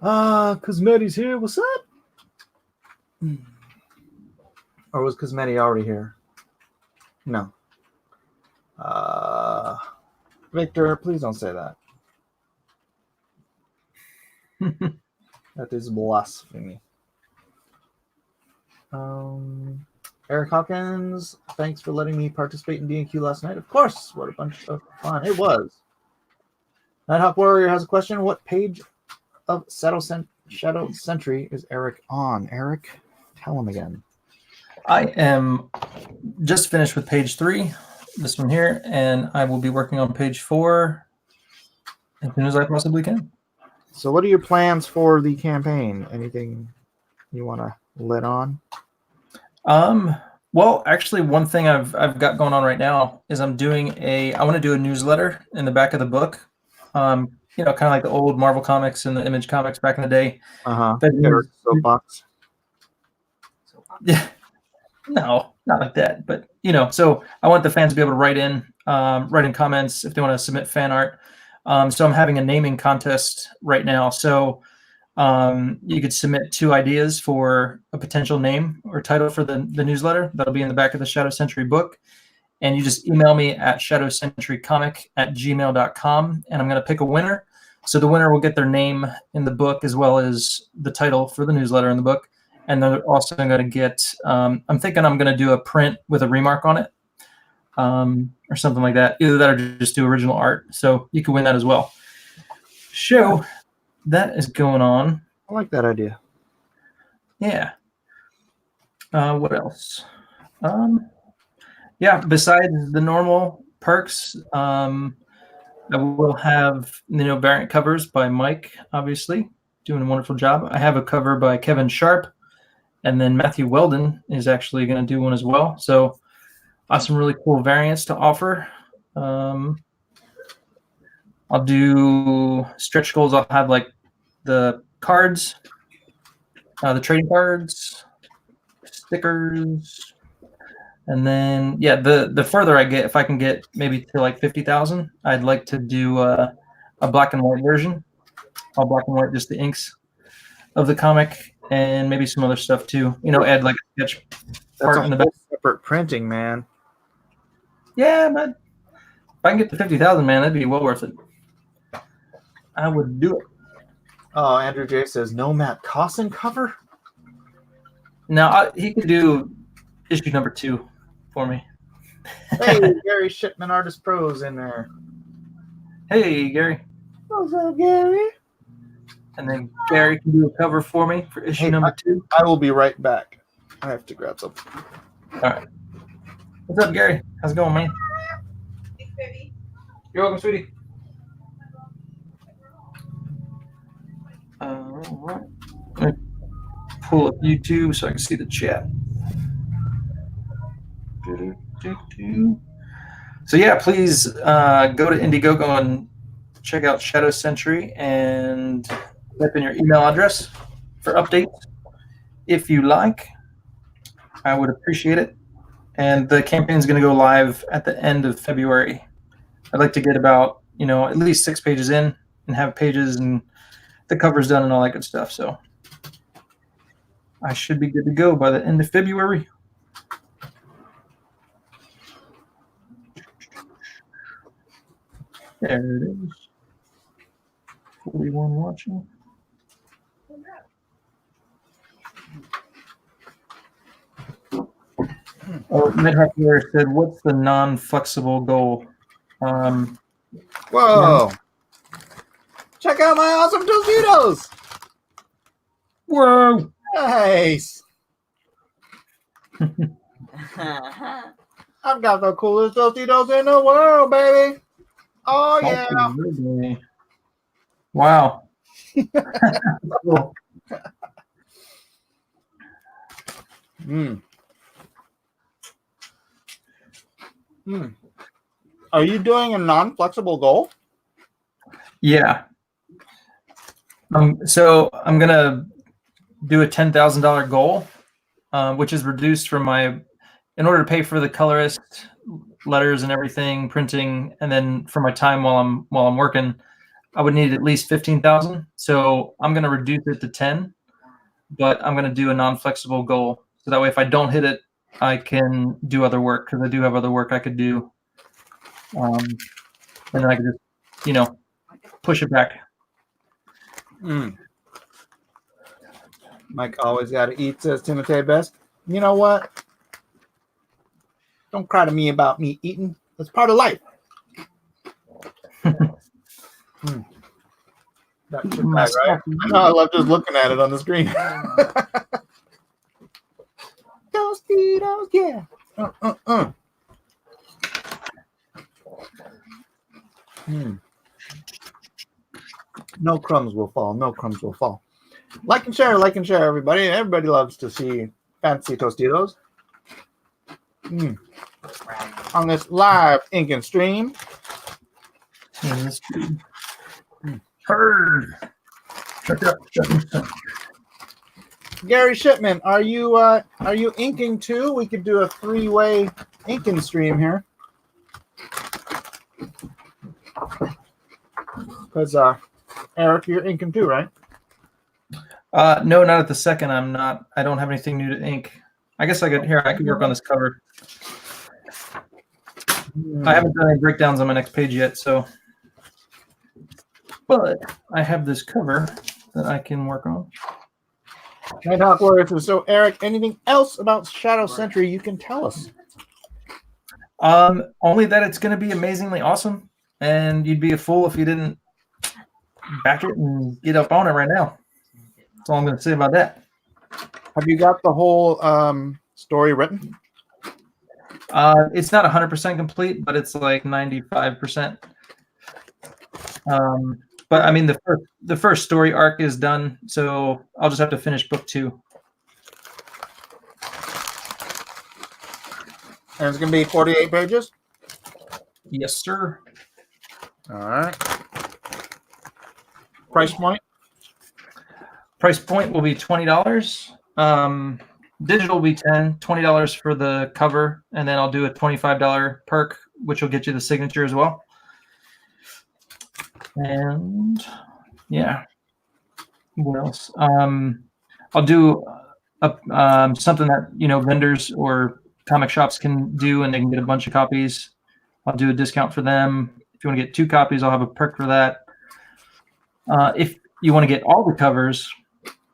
Cosmetti's here. What's up? Or was Cosmetti already here? No. Victor, please don't say that. That is blasphemy. Eric Hawkins, thanks for letting me participate in D&Q last night. Of course, what a bunch of fun it was. Nighthawk Warrior has a question. What page of Shadow Sentry is Eric on? Eric, tell him again. I am just finished with page 3, this one here, and I will be working on page 4 as soon as I possibly can. So what are your plans for the campaign? Anything you want to let on? Well, actually, one thing I've got going on right now is I want to do a newsletter in the back of the book. Kind of like the old Marvel comics and the Image comics back in the day. Eric Soapbox. Yeah, no, not like that. But so I want the fans to be able to write in comments if they want to submit fan art. So I'm having a naming contest right now. So you could submit 2 ideas for a potential name or title for the newsletter. That'll be in the back of the Shadow Sentry book. And you just email me at shadowsentrycomic@gmail.com, and I'm going to pick a winner. So the winner will get their name in the book as well as the title for the newsletter in the book. And they're also going to get, I'm thinking I'm going to do a print with a remark on it or something like that. Either that or just do original art. So you can win that as well. So that is going on. I like that idea. Yeah. What else? Yeah, besides the normal perks, I will have variant covers by Mike, obviously, doing a wonderful job. I have a cover by Kevin Sharp, and then Matthew Weldon is actually going to do one as well. So I have some really cool variants to offer. I'll do stretch goals. I'll have like the cards, the trading cards, stickers. And then, yeah, the further I get, if I can get maybe to like 50,000, I'd like to do a black and white version, all black and white, just the inks of the comic, and maybe some other stuff too. Add like a sketch That's part in the back. separate printing, man. Yeah, but if I can get to 50,000, man, that'd be well worth it. I would do it. Oh, Andrew J says no Matt Cosson cover. Now he could do issue number 2 for me. Hey, Gary Shipman, Artist Pros in there. Hey, Gary. What's up, Gary? And then Gary can do a cover for me for issue number 2. I will be right back. I have to grab something. All right. What's up, Gary? How's it going, man? Thanks, baby. You're welcome, sweetie. All right. Let me pull up YouTube so I can see the chat. So yeah, please go to Indiegogo and check out Shadow Sentry and type in your email address for updates if you like. I would appreciate it. And the campaign is going to go live at the end of February. I'd like to get about at least 6 pages in and have pages and the covers done and all that good stuff. So I should be good to go by the end of February. There it is. 41 watching. Oh, Midhawk said, "What's the non-flexible goal?" Whoa! Check out my awesome Tostitos! Whoa! Nice! I've got the coolest Tostitos in the world, baby! Oh yeah. Salsa verde. Wow. Cool. Mm. Mm. Are you doing a non-flexible goal? Yeah. So I'm gonna do a $10,000 goal, which is reduced from my, in order to pay for the colorist, letters and everything, printing, and then for my time while I'm working, I would need at least 15,000. So I'm gonna reduce it to 10, but I'm gonna do a non-flexible goal. So that way, if I don't hit it, I can do other work because I do have other work I could do, and then I could just, push it back. Mm. Mike always got to eat, says Timothy Best. You know what? Don't cry to me about me eating. That's part of life. Mm. That chip bag, right? I know. I love just looking at it on the screen. Tostitos, yeah. No crumbs will fall. No crumbs will fall. Like and share, everybody. Everybody loves to see fancy Tostitos. On this live ink and stream. Gary Shipman, are you inking too? We could do a 3-way inking stream here. Because Eric, you're inking too, right? No, not at the second. I'm not. I don't have anything new to ink. I guess I could work on this cover. I haven't done any breakdowns on my next page yet, but I have this cover that I can work on. Nighthawk Warriors. So, Eric, anything else about Shadow Sentry you can tell us? Only that it's going to be amazingly awesome, and you'd be a fool if you didn't back it and get up on it right now. That's all I'm going to say about that. Have you got the whole story written? It's not 100% complete, but it's like 95%. But I mean, the first story arc is done, so I'll just have to finish book 2. And it's going to be 48 pages? Yes, sir. All right. Price point? Price point will be $20. Digital will be $20 for the cover, and then I'll do a $25 perk, which will get you the signature as well. And yeah, what else? I'll do something that vendors or comic shops can do, and they can get a bunch of copies. I'll do a discount for them. If you want to get 2 copies, I'll have a perk for that. If you want to get all the covers,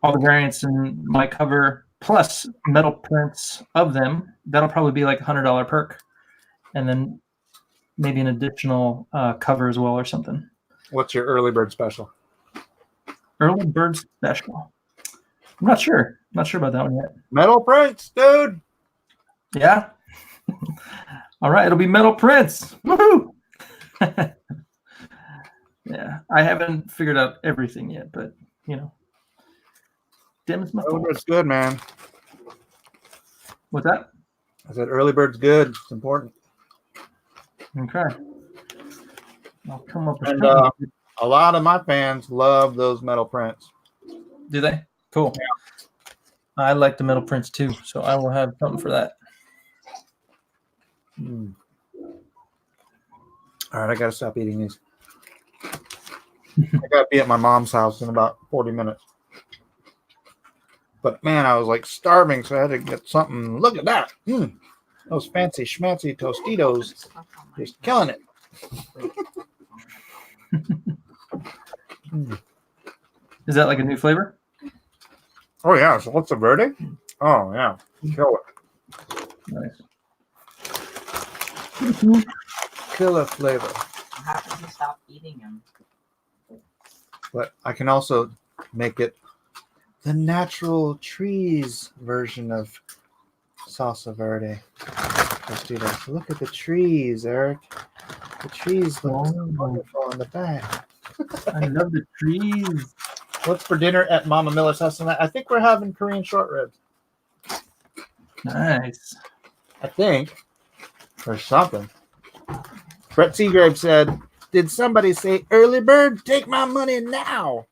all the variants in my cover, plus metal prints of them, that'll probably be like $100 perk, and then maybe an additional cover as well or something. What's your early bird special? Early bird special. I'm not sure. Not sure about that one yet. Metal prints, dude. Yeah. All right, it'll be metal prints. Woohoo! Yeah, I haven't figured out everything yet, but Dim's my Early bird's good, man. What's that? I said early bird's good. It's important. Okay. I'll come up with And a lot of my fans love those metal prints. Do they? Cool. Yeah. I like the metal prints too, so I will have something for that. All right, I gotta stop eating these. I gotta be at my mom's house in about 40 minutes. But man, I was like starving, so I had to get something. Look at that. Those fancy schmancy Tostitos. Just killing it. Is that like a new flavor? Oh yeah, so what's the verde? Oh yeah, kill it. Nice. Killer flavor. How did you stop eating them? But I can also make it the natural trees version of salsa verde. Let's do that. Look at the trees, Eric. The trees look so wonderful in the back. I love the trees. What's for dinner at Mama Miller's house tonight? I think we're having Korean short ribs. Nice. I think. Or something. Brett Seagrave said, "Did somebody say early bird? Take my money now."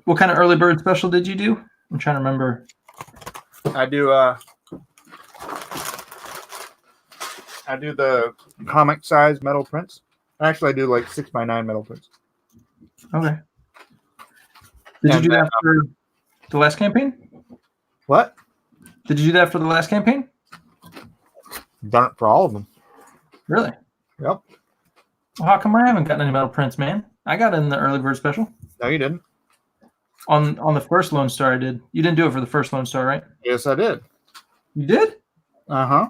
What kind of early bird special did you do? I'm trying to remember. I do the comic size metal prints. Actually, I do like 6x9 metal prints. Okay. Did And you do that for the last campaign? What? Did you do that for the last campaign? Done it for all of them. Really? Yep. Well, how come I haven't gotten any metal prints, man? I got it in the early bird special. No, you didn't. On the first Lone Star, I did. You didn't do it for the first Lone Star, right? Yes, I did. You did? Uh-huh.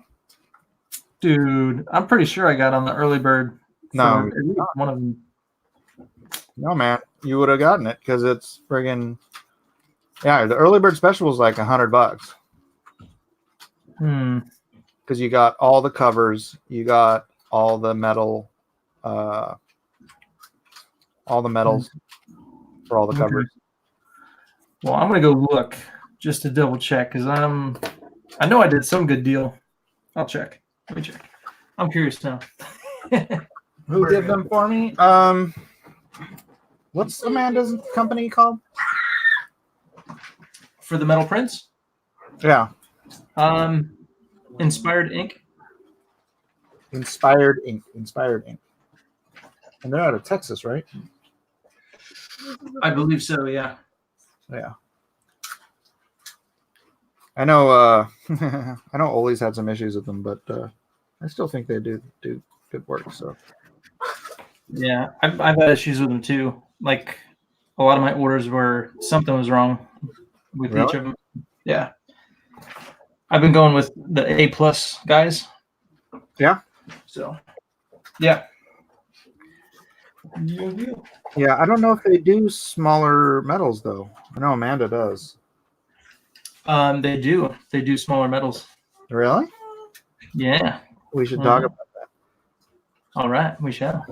Dude, I'm pretty sure I got on the early bird. No, for at least one of them. no, man. You would have gotten it because it's friggin'. Yeah, the early bird special was like $100 because you got all the covers, you got all the metal, all the metals for all the covers. Well, I'm gonna go look just to double check because I know I did some good deal. I'll check. Let me check. I'm curious now. Who did them for me? What's Amanda's company called? For the metal prints, Yeah, Inspired Ink. Inspired Ink. Inspired Ink. And they're out of Texas, right? I believe so. Yeah. Yeah. I know. I know Oli's had some issues with them, but I still think they do good work. So Yeah, I've had issues with them too. Like a lot of my orders were something was wrong with Really? each of them. Yeah, I've been going with the A+ guys. Yeah. So, yeah. yeah, I don't know if they do smaller metals though. I know Amanda does. They do smaller metals. Really? Yeah. We should talk about that. All right, we shall.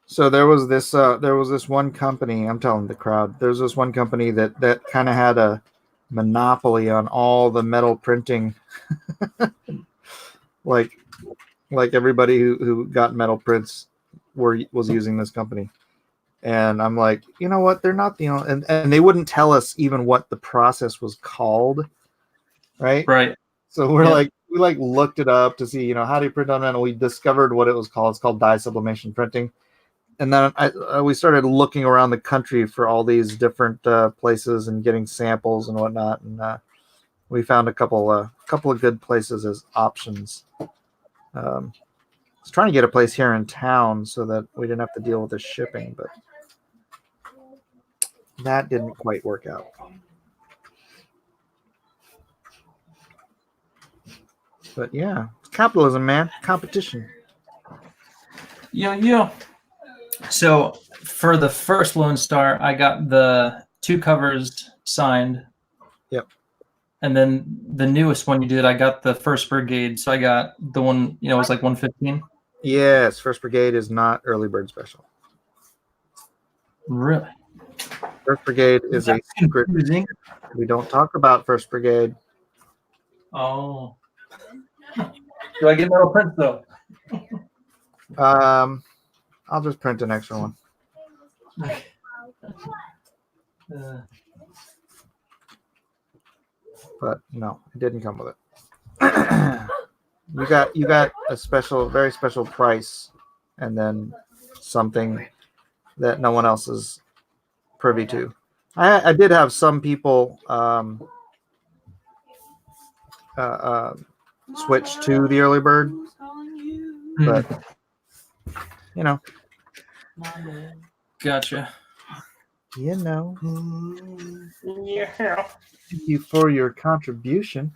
So there was this one company. I'm telling the crowd. There's this one company that kind of had a monopoly on all the metal printing. like everybody who got metal prints was using this company. And I'm like, you know what? They're not the only, and they wouldn't tell us even what the process was called, right? Right. So we looked it up to see, how do you print on metal? We discovered what it was called. It's called dye sublimation printing. And then we started looking around the country for all these different places and getting samples and whatnot. And we found a couple of good places as options. I was trying to get a place here in town so that we didn't have to deal with the shipping, but that didn't quite work out. But yeah, capitalism, man, competition. Yeah. So for the first Lone Star, I got the 2 covers signed. Yep. And then the newest one you did, I got the First Brigade. So I got the one, it was like 115. Yes, First Brigade is not early bird special. Really? First Brigade is a secret. Confusing. We don't talk about First Brigade. Oh. Do I get metal prints though? I'll just print an extra one. But no, it didn't come with it. you got a special, very special price, and then something that no one else is privy to. I did have some people switch to the early bird, but Gotcha. Yeah. Yeah. Thank you for your contribution.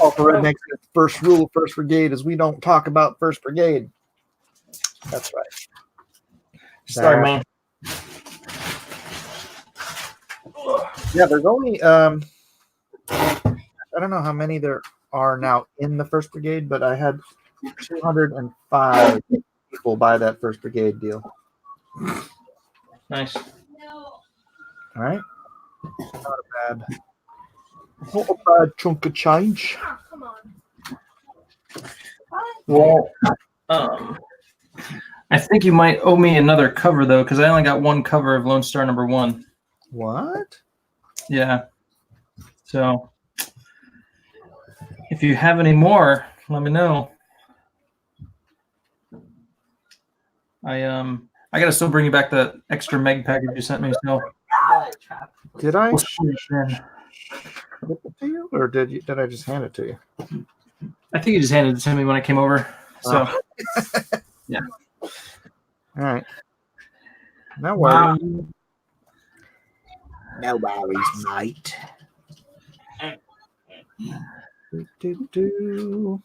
All for rednecks, first rule of First Brigade is we don't talk about First Brigade. That's right. Sorry, man. Yeah, there's only I don't know how many there are now in the First Brigade, but I had 205 people buy that First Brigade deal. Nice. All right, not a bad chunk of change. Well, I think you might owe me another cover though, because I only got one cover of Lone Star #1. What? Yeah. So if you have any more, let me know. I gotta still bring you back the extra meg package you sent me. So Did I we'll shoot it then. give it to you, or did I just hand it to you? I think you just handed it to me when I came over. So yeah. All right. No worries. No worries, mate. Do.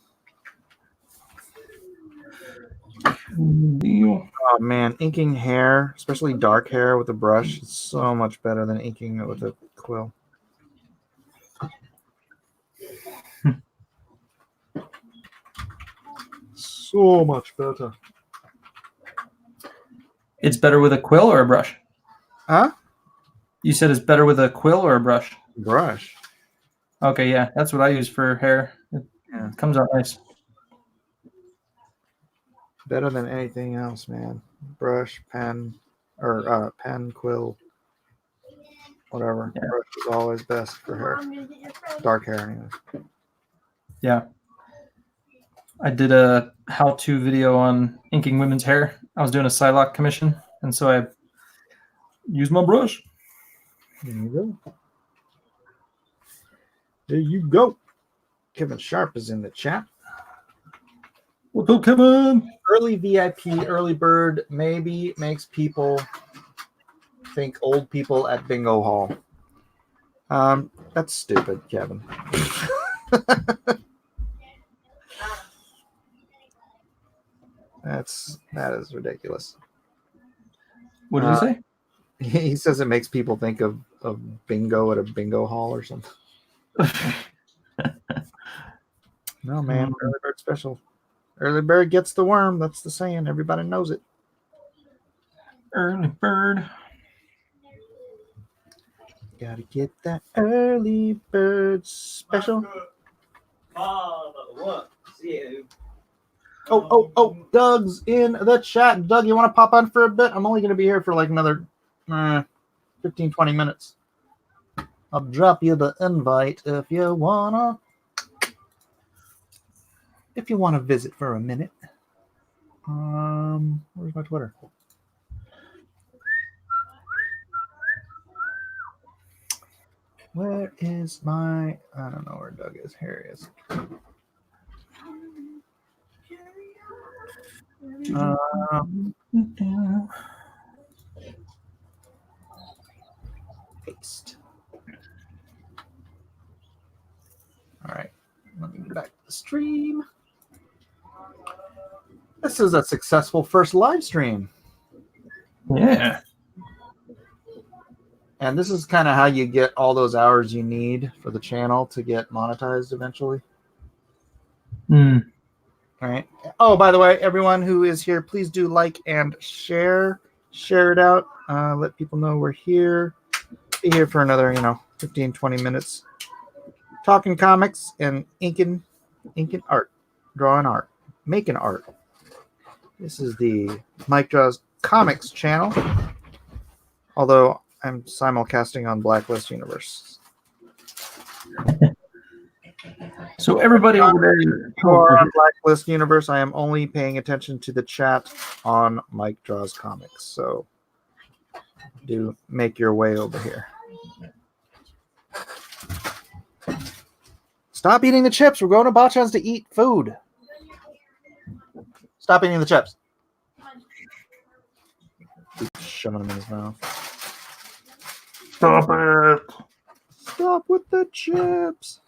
Oh man, inking hair, especially dark hair with a brush, is so much better than inking it with a quill. So much better. It's better with a quill or a brush? Huh? You said it's better with a quill or a brush? Brush. Okay, yeah, that's what I use for hair. It comes out nice. Better than anything else, man. Brush, pen, or pen, quill, whatever. Yeah. Brush is always best for hair. Dark hair, anyways. Yeah. I did a how-to video on inking women's hair. I was doing a Psylocke commission, and so I used my brush. There you go. There you go. Kevin Sharp is in the chat. What's up, Kevin? Early VIP, early bird maybe makes people think old people at bingo hall. That's stupid, Kevin. That is ridiculous. What did he say? He says it makes people think of bingo at a bingo hall or something. No, man. Early bird special. Early bird gets the worm. That's the saying. Everybody knows it. Early bird. Gotta get that early bird special. Oh, Doug's in the chat. Doug, you want to pop on for a bit? I'm only going to be here for like another 15, 20 minutes. I'll drop you the invite if you want to visit for a minute. Where's my Twitter? Where is my... I don't know where Doug is. Here he is. Paste. All right. Let me get back to the stream. This is a successful first live stream. Yeah. And this is kind of how you get all those hours you need for the channel to get monetized eventually. Mm. All right. Oh, by the way, everyone who is here, please do like and share. Share it out. Let people know we're here. Be here for another, 15, 20 minutes. Talking comics and inking art. Drawing art. Making art. This is the Mike Draws Comics channel. Although I'm simulcasting on Blacklist Universe. So everybody over there For on Blacklist Universe, I am only paying attention to the chat on Mike Draws Comics. So do make your way over here. Stop eating the chips. We're going to Bachan's to eat food. Stop eating the chips. Keep shoving them in his mouth. Stop it. Stop with the chips.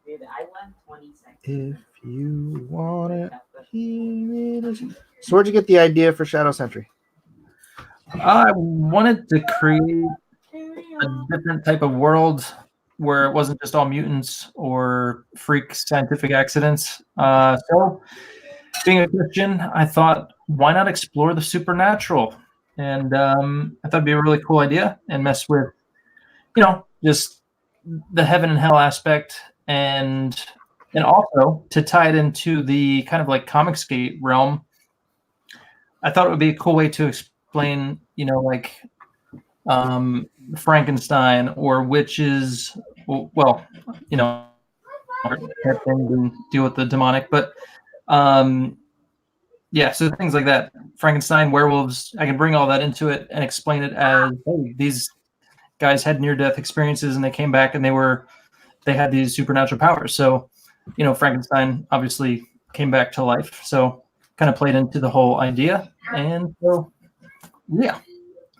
Dude, I went 20 seconds. If you want it, here it is. So where'd you get the idea for Shadow Sentry? I wanted to create a different type of world where it wasn't just all mutants or freak scientific accidents. So, being a Christian, I thought, why not explore the supernatural? And I thought it'd be a really cool idea and mess with, just the heaven and hell aspect, and also to tie it into the kind of like Comicsgate realm. I thought it would be a cool way to explain, like Frankenstein or witches. Well, and deal with the demonic, but yeah, so things like that. Frankenstein, werewolves. I can bring all that into it and explain it as, hey, these guys had near-death experiences and they came back and they had these supernatural powers. So, Frankenstein obviously came back to life. So kind of played into the whole idea. And so, yeah.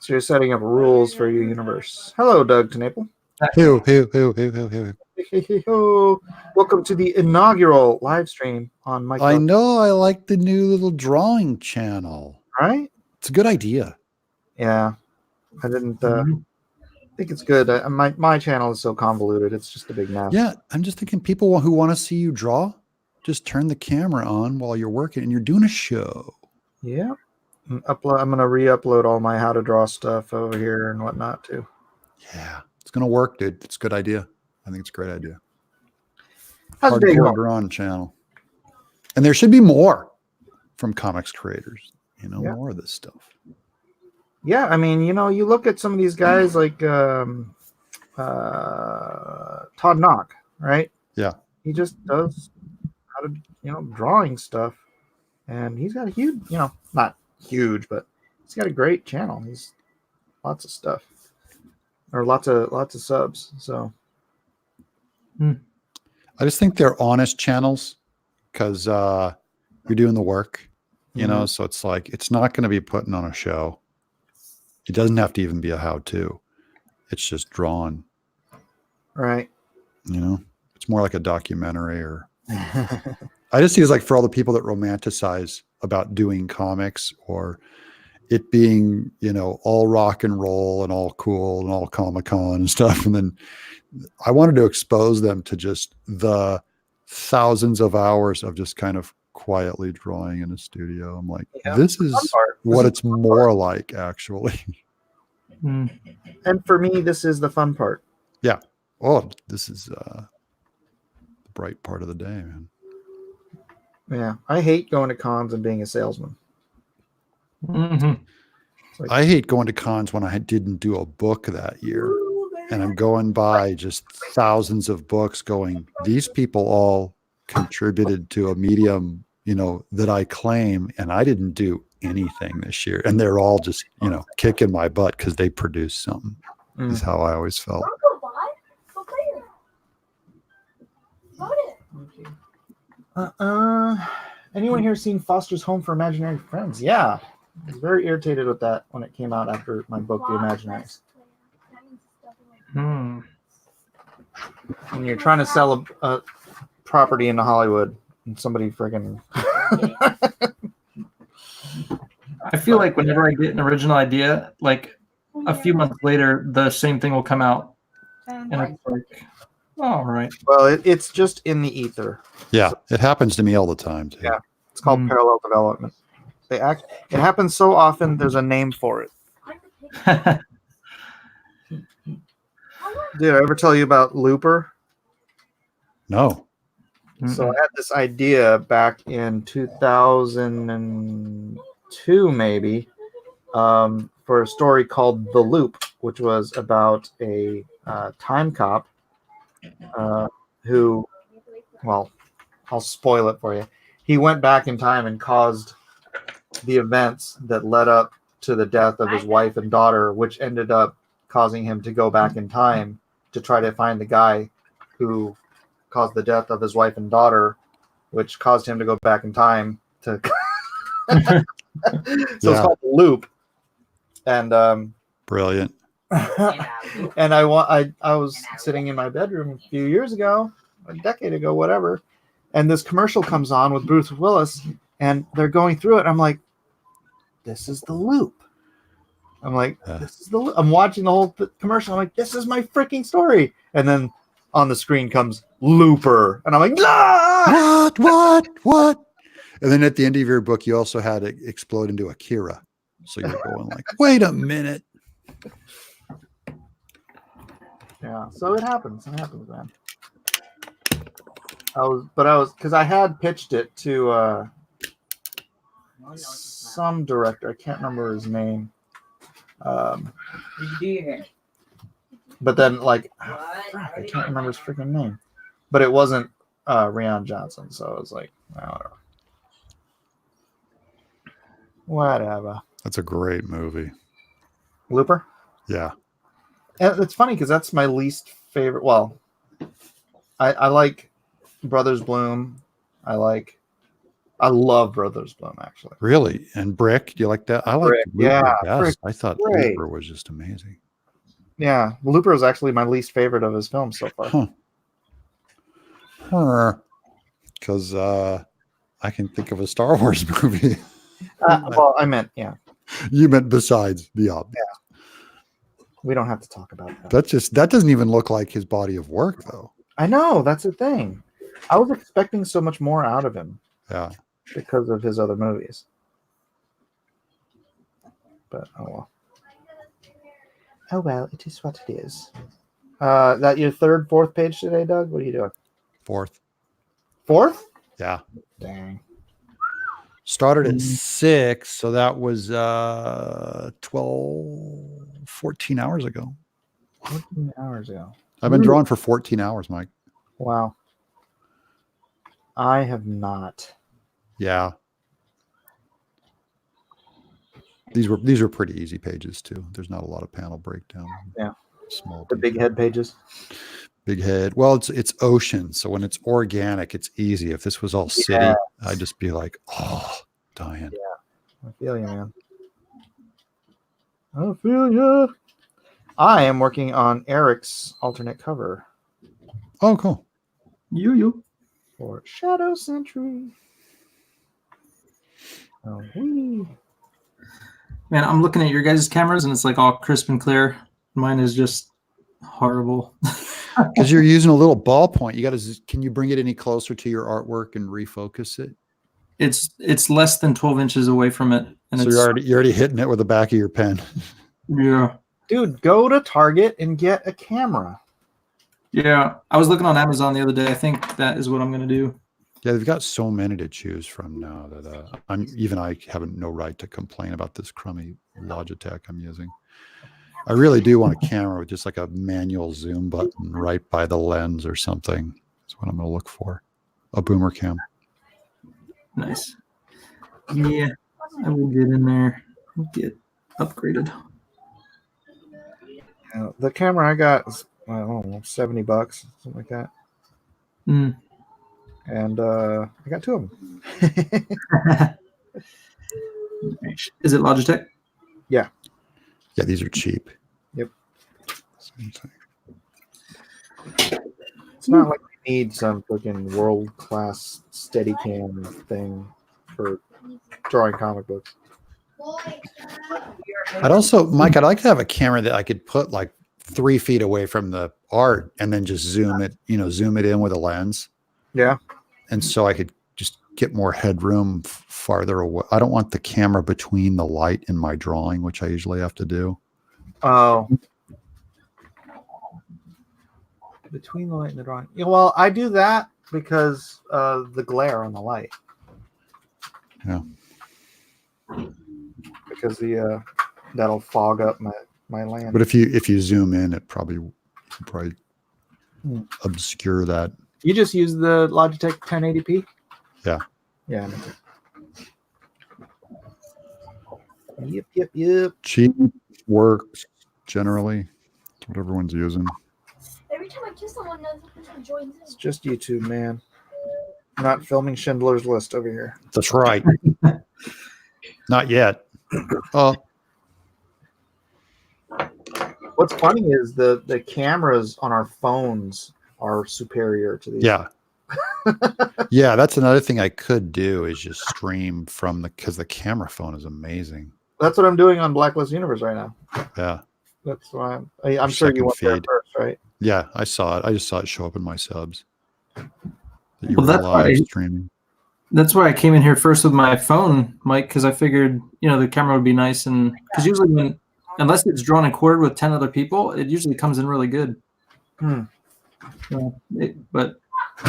So you're setting up rules for your universe. Hello, Doug Tenaple. Pew, pew, pew, pew, pew, pew. Welcome to the inaugural live stream on Mike. I know. I like the new little drawing channel. Right? It's a good idea. Yeah. I didn't think it's good. My channel is so convoluted. It's just a big mess. Yeah, I'm just thinking people who want to see you draw, just turn the camera on while you're working and you're doing a show. Yeah. I'm going to re-upload all my how to draw stuff over here and whatnot too. Yeah, it's going to work, dude. It's a good idea. I think it's a great idea. How's the day Hardcore going? drawing channel. And there should be more from comics creators, Yeah. more of this stuff. Yeah, I mean, you look at some of these guys like Todd Knock, right? Yeah. He just does how to, drawing stuff, and he's got a huge, not huge, but he's got a great channel. He's lots of stuff, or lots of subs. So I just think they're honest channels because you're doing the work, so it's like, it's not going to be putting on a show. It doesn't have to even be a how-to. It's just drawn, right. It's more like a documentary or I just see it's like for all the people that romanticize about doing comics or it being, all rock and roll and all cool and all Comic-Con and stuff. And then I wanted to expose them to just the thousands of hours of just kind of quietly drawing in a studio. I'm like, this is what it's more like, actually. And for me, this is the fun part. Yeah. Oh, this is the bright part of the day, man. Yeah, I hate going to cons and being a salesman. Mm-hmm. Like, I hate going to cons when I didn't do a book that year. And I'm going by just thousands of books going, these people all contributed to a medium, that I claim, and I didn't do anything this year. And they're all just, kicking my butt because they produced something, is how I always felt. Anyone here seen Foster's Home for Imaginary Friends? Yeah. I was very irritated with that when it came out after my book, The Imaginaries. Hmm. When you're trying to sell a property into Hollywood and somebody friggin' I feel like whenever I get an original idea, like a few months later, the same thing will come out. And it's like, all right. well, it's just in the ether. Yeah, it happens to me all the time, too. Yeah. It's called parallel development. It happens so often, there's a name for it. Did I ever tell you about Looper? No. So I had this idea back in 2002, maybe, for a story called The Loop, which was about a time cop who, well, I'll spoil it for you. He went back in time and caused the events that led up to the death of his wife and daughter, which ended up causing him to go back in time to try to find the guy who caused the death of his wife and daughter, which caused him to go back in time to so it's called The Loop. And Brilliant. and I was sitting in my bedroom a few years ago a decade ago, whatever. And this commercial comes on with Bruce Willis, and they're going through it. I'm like, this is the loop. I'm like, this is the loop. I'm watching the whole commercial. I'm like, this is my freaking story. And then on the screen comes Looper, and I'm like, ah! What? And then at the end of your book, you also had it explode into Akira. So you're going like, wait a minute. Yeah, so it happens. It happens, man. Because I had pitched it to some director. I can't remember his name. But then, like, I can't remember his freaking name. But it wasn't Rian Johnson, so I was like, whatever. Whatever. That's a great movie. Looper? Yeah. And it's funny because that's my least favorite. Well, I like Brothers Bloom. I love Brothers Bloom, actually. Really? And Brick? Do you like that? I like Brick, Looper yeah, best. Brick, I thought great. Looper was just amazing. Yeah, Looper is actually my least favorite of his films so far. Because I can think of a Star Wars movie. Well, I meant, yeah. You meant besides the obvious. Yeah. We don't have to talk about that. That doesn't even look like his body of work, though. I know, that's the thing. I was expecting so much more out of him. Yeah. Because of his other movies. But oh well. Oh well, it is what it is. That your third, fourth page today, Doug? What are you doing? Fourth. Fourth? Yeah. Dang. Started at 6, so that was 14 hours ago. 14 hours ago. I've been drawing for 14 hours, Mike. Wow. I have not. Yeah. These were pretty easy pages too. There's not a lot of panel breakdown. Yeah. Small. The big head pages. Big head. Well, it's ocean, so when it's organic, it's easy. If this was all city, I'd just be like, oh, dying. Yeah. I feel you, man. I feel you. I am working on Eric's alternate cover. Oh, cool. You. For Shadow Sentry. Oh, wee. Man, I'm looking at your guys' cameras and it's like all crisp and clear. Mine is just horrible. Because you're using a little ballpoint. You got to. Can you bring it any closer to your artwork and refocus it? It's less than 12 inches away from it, and So you're already hitting it with the back of your pen. Yeah. Dude, go to Target and get a camera. Yeah, I was looking on Amazon the other day. I think that is what I'm going to do. Yeah, they've got so many to choose from now that I have no right to complain about this crummy Logitech I'm using. I really do want a camera with just like a manual zoom button right by the lens or something. That's what I'm going to look for. A boomer cam. Nice. Yeah, I will get in there and get upgraded. The camera I got is, I don't know, $70, something like that. Mm. And I got two of them. Is it Logitech? Yeah, these are cheap. Yep. Same thing. It's not like we need some freaking world-class Steadicam thing for drawing comic books. I'd also, Mike, I'd like to have a camera that I could put like 3 feet away from the art and then just zoom it in with a lens. Yeah. And so I could just get more headroom farther away. I don't want the camera between the light and my drawing, which I usually have to do. Oh. Between the light and the drawing. Yeah, well, I do that because of the glare on the light. Yeah. Because that'll fog up my land. But if you zoom in, it probably obscure that. You just use the Logitech 1080p? Yeah. Yeah. Yep. Cheap works generally. That's what everyone's using. Every time I kiss someone, another person joins in. It's just YouTube, man. Not filming Schindler's List over here. That's right. Not yet. Oh. What's funny is the cameras on our phones are superior to these. Yeah. Yeah, that's another thing I could do is just stream from because the camera phone is amazing. That's what I'm doing on Blacklist Universe right now. Yeah. That's why I'm sure you Second went there feed. first, right? Yeah, I saw it. I just saw it show up in my subs. That you Well, were that's live why- streaming. That's why I came in here first with my phone, Mike, because I figured, the camera would be nice. And because usually unless it's drawn and quartered with 10 other people, it usually comes in really good. Hmm. But it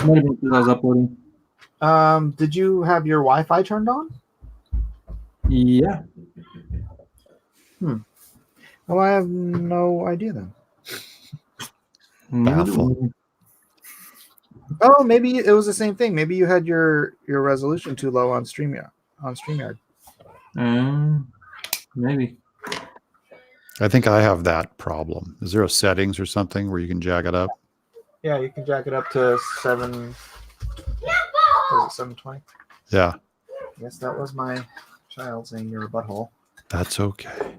might have been because I was uploading. Did you have your Wi-Fi turned on? Yeah. Well, I have no idea then. Baffled. Oh, maybe it was the same thing. Maybe you had your resolution too low on StreamYard. Maybe. Oh, I think I have that problem. Is there a settings or something where you can jack it up? Yeah, you can jack it up to 720. Yeah, Yes, that was my child saying you're a butthole. that's okay.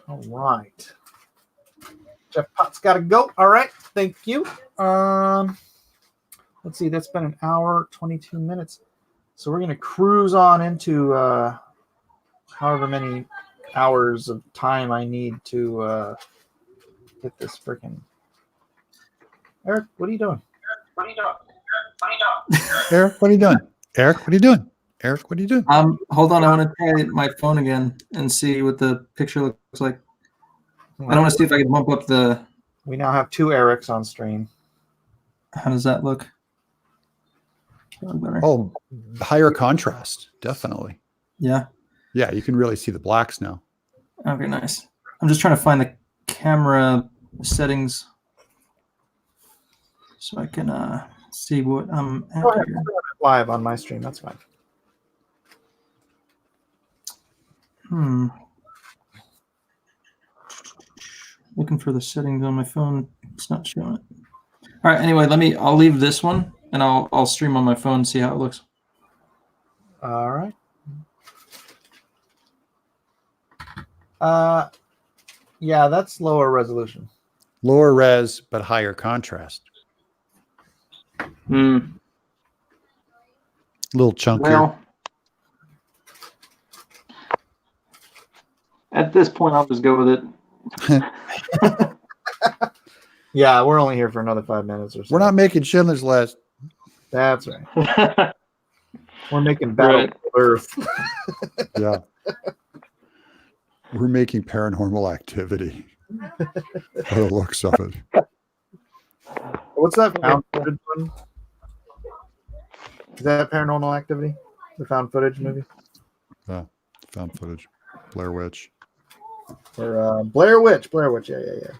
All right. Jeff Potts got to go. All right. Thank you. Let's see. That's been an hour, 22 minutes. So we're going to cruise on into however many hours of time I need to get this freaking. Eric, what are you doing? Eric, what are you doing? Eric, what are you doing? Eric, what are you doing? Hold on. I want to try my phone again and see what the picture looks like. I don't want to see if I can bump up the. We now have 2 Erics on stream. How does that look? Better. Oh, higher contrast, definitely. Yeah. Yeah, you can really see the blacks now. Okay, nice. I'm just trying to find the camera settings so I can see what I'm at Go ahead. here. Live on my stream. That's fine. Looking for the settings on my phone. It's not showing it. All right. Anyway, I'll leave this one and I'll stream on my phone and see how it looks. All right. Yeah, that's lower resolution. Lower res, but higher contrast. A little chunkier. Well, at this point, I'll just go with it. Yeah, we're only here for another 5 minutes or so. We're not making Schindler's List. That's right. We're making Battle Right. of Earth. Yeah. We're making Paranormal Activity. By the looks of it. What's that found footage one? Is that Paranormal Activity? The found footage movie? Yeah. Found footage. Blair Witch. Or Blair Witch. Yeah.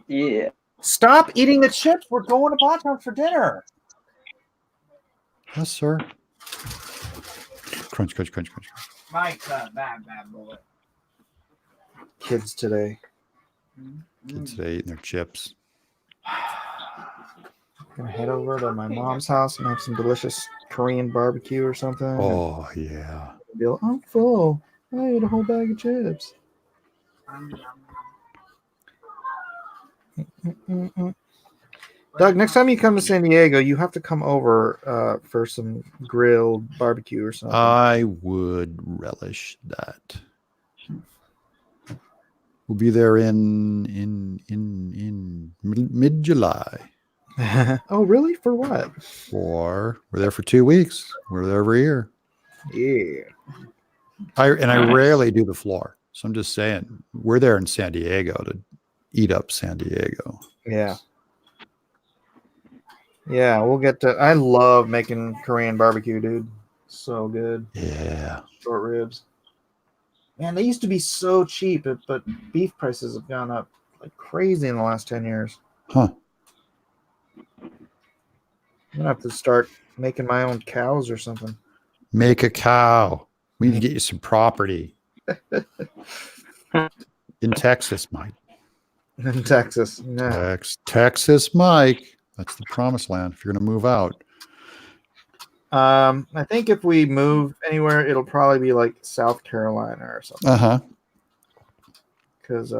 Yeah. Stop eating the chips. We're going to Boston for dinner. Yes, sir. Crunch, crunch, crunch, crunch. Mike's a bad boy. Kids today. Kids today eating their chips. I'm gonna head over to my mom's house and have some delicious Korean barbecue or something. Oh, yeah. And be like, I'm full. I ate a whole bag of chips. Doug, next time you come to San Diego, you have to come over for some grilled barbecue or something. I would relish that. We'll be there in mid-July. Oh, really? For what? We're there for 2 weeks. We're there every year. Yeah. I Nice. rarely do the floor. So I'm just saying, we're there in San Diego to eat up San Diego. Yeah. Yeah, we'll get to. I love making Korean barbecue, dude. So good. Yeah. Short ribs. Man, they used to be so cheap, but beef prices have gone up like crazy in the last 10 years. Huh. I'm gonna have to start making my own cows or something. Make a cow. We need to get you some property. In Texas, Mike. In Texas. Yeah. Texas, Mike. That's the promised land if you're going to move out. I think if we move anywhere, it'll probably be like South Carolina or something. Uh-huh. Because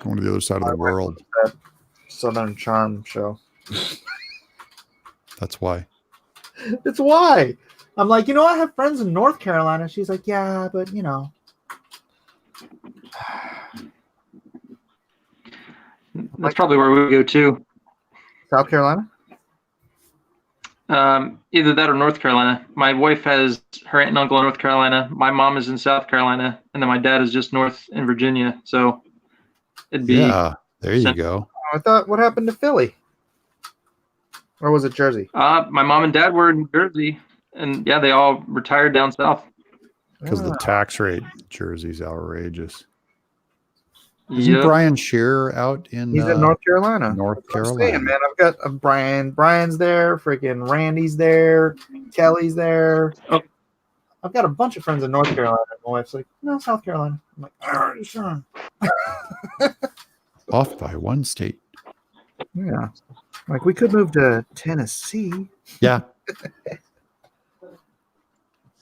Going to the other side of the world. That Southern Charm show. That's why. It's why. I'm like, I have friends in North Carolina. She's like, yeah, but That's probably where we go too. South Carolina? Either that or North Carolina. My wife has her aunt and uncle in North Carolina. My mom is in South Carolina, and then my dad is just north in Virginia. So it'd be Yeah, there you go. I thought, what happened to Philly? Or was it Jersey? my mom and dad were in Jersey, and yeah, they all retired down south. Because the Ah, tax rate in Jersey's outrageous. Isn't Yep. Brian Shearer out in he's in North Carolina. North That's what I'm Carolina? saying, man. I've got a Brian. Brian's there. Freaking Randy's there. Kelly's there. Oh. I've got a bunch of friends in North Carolina. My wife's like, no, South Carolina. I'm like, all right, sure. Off by one state. Yeah. Like, we could move to Tennessee. Yeah.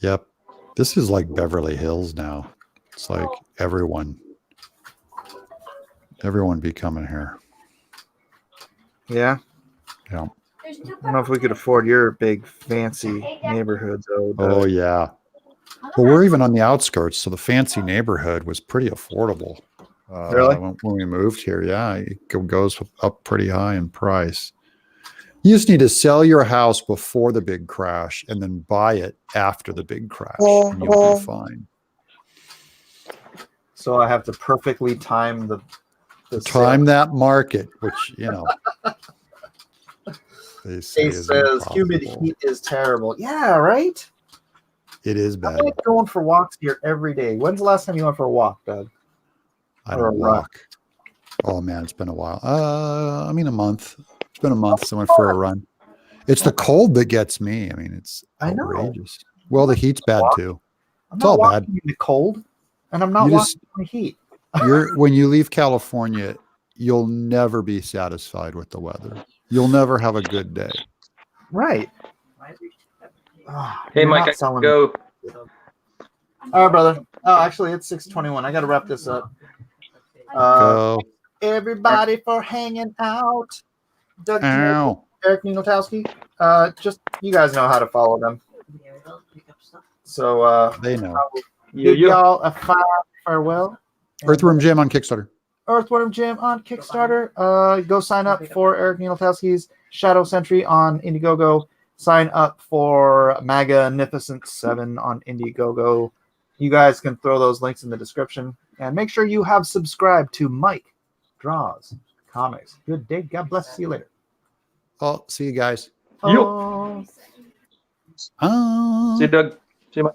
Yep. This is like Beverly Hills now. It's like everyone be coming here. Yeah. Yeah. There's 2 I don't know if we could afford your big, fancy neighborhood, though. Oh yeah. Well, we're even on the outskirts, so the fancy neighborhood was pretty affordable. Really? When we moved here, yeah, it goes up pretty high in price. You just need to sell your house before the big crash and then buy it after the big crash, and you'll be fine. So I have to perfectly time the Time that market, which they say He is says humid impossible. heat is terrible. Yeah, right? It is I bad. like going for walks here every day. When's the last time you went for a walk, Doug? I or a don't run. walk. Oh man, it's been a while. A month. It's been a month since I went for a run. It's the cold that gets me. I mean, it's I know. outrageous. Well, the heat's bad too. I'm It's not all walking bad. in the cold, and I'm not You walking just- in the heat. When you leave California, you'll never be satisfied with the weather. You'll never have a good day. Right. Ah, Hey, you're Mike, not I selling go. All right, brother. Oh, actually, it's 6:21. I got to wrap this up. Go. Everybody for hanging out. Doug, Ow. Eric Ninotowski. Just you guys know how to follow them. So They know. give y'all a farewell. Earthworm Jim on Kickstarter. Earthworm Jim on Kickstarter. Go sign up for Eric Ninotowski's Shadow Sentry on Indiegogo. Sign up for Magnificent 7 on Indiegogo. You guys can throw those links in the description. And make sure you have subscribed to Mike Draws Comics. Good day. God bless. See you later. Oh, see you guys. Yo. Oh. See you, Doug. See you, Mike.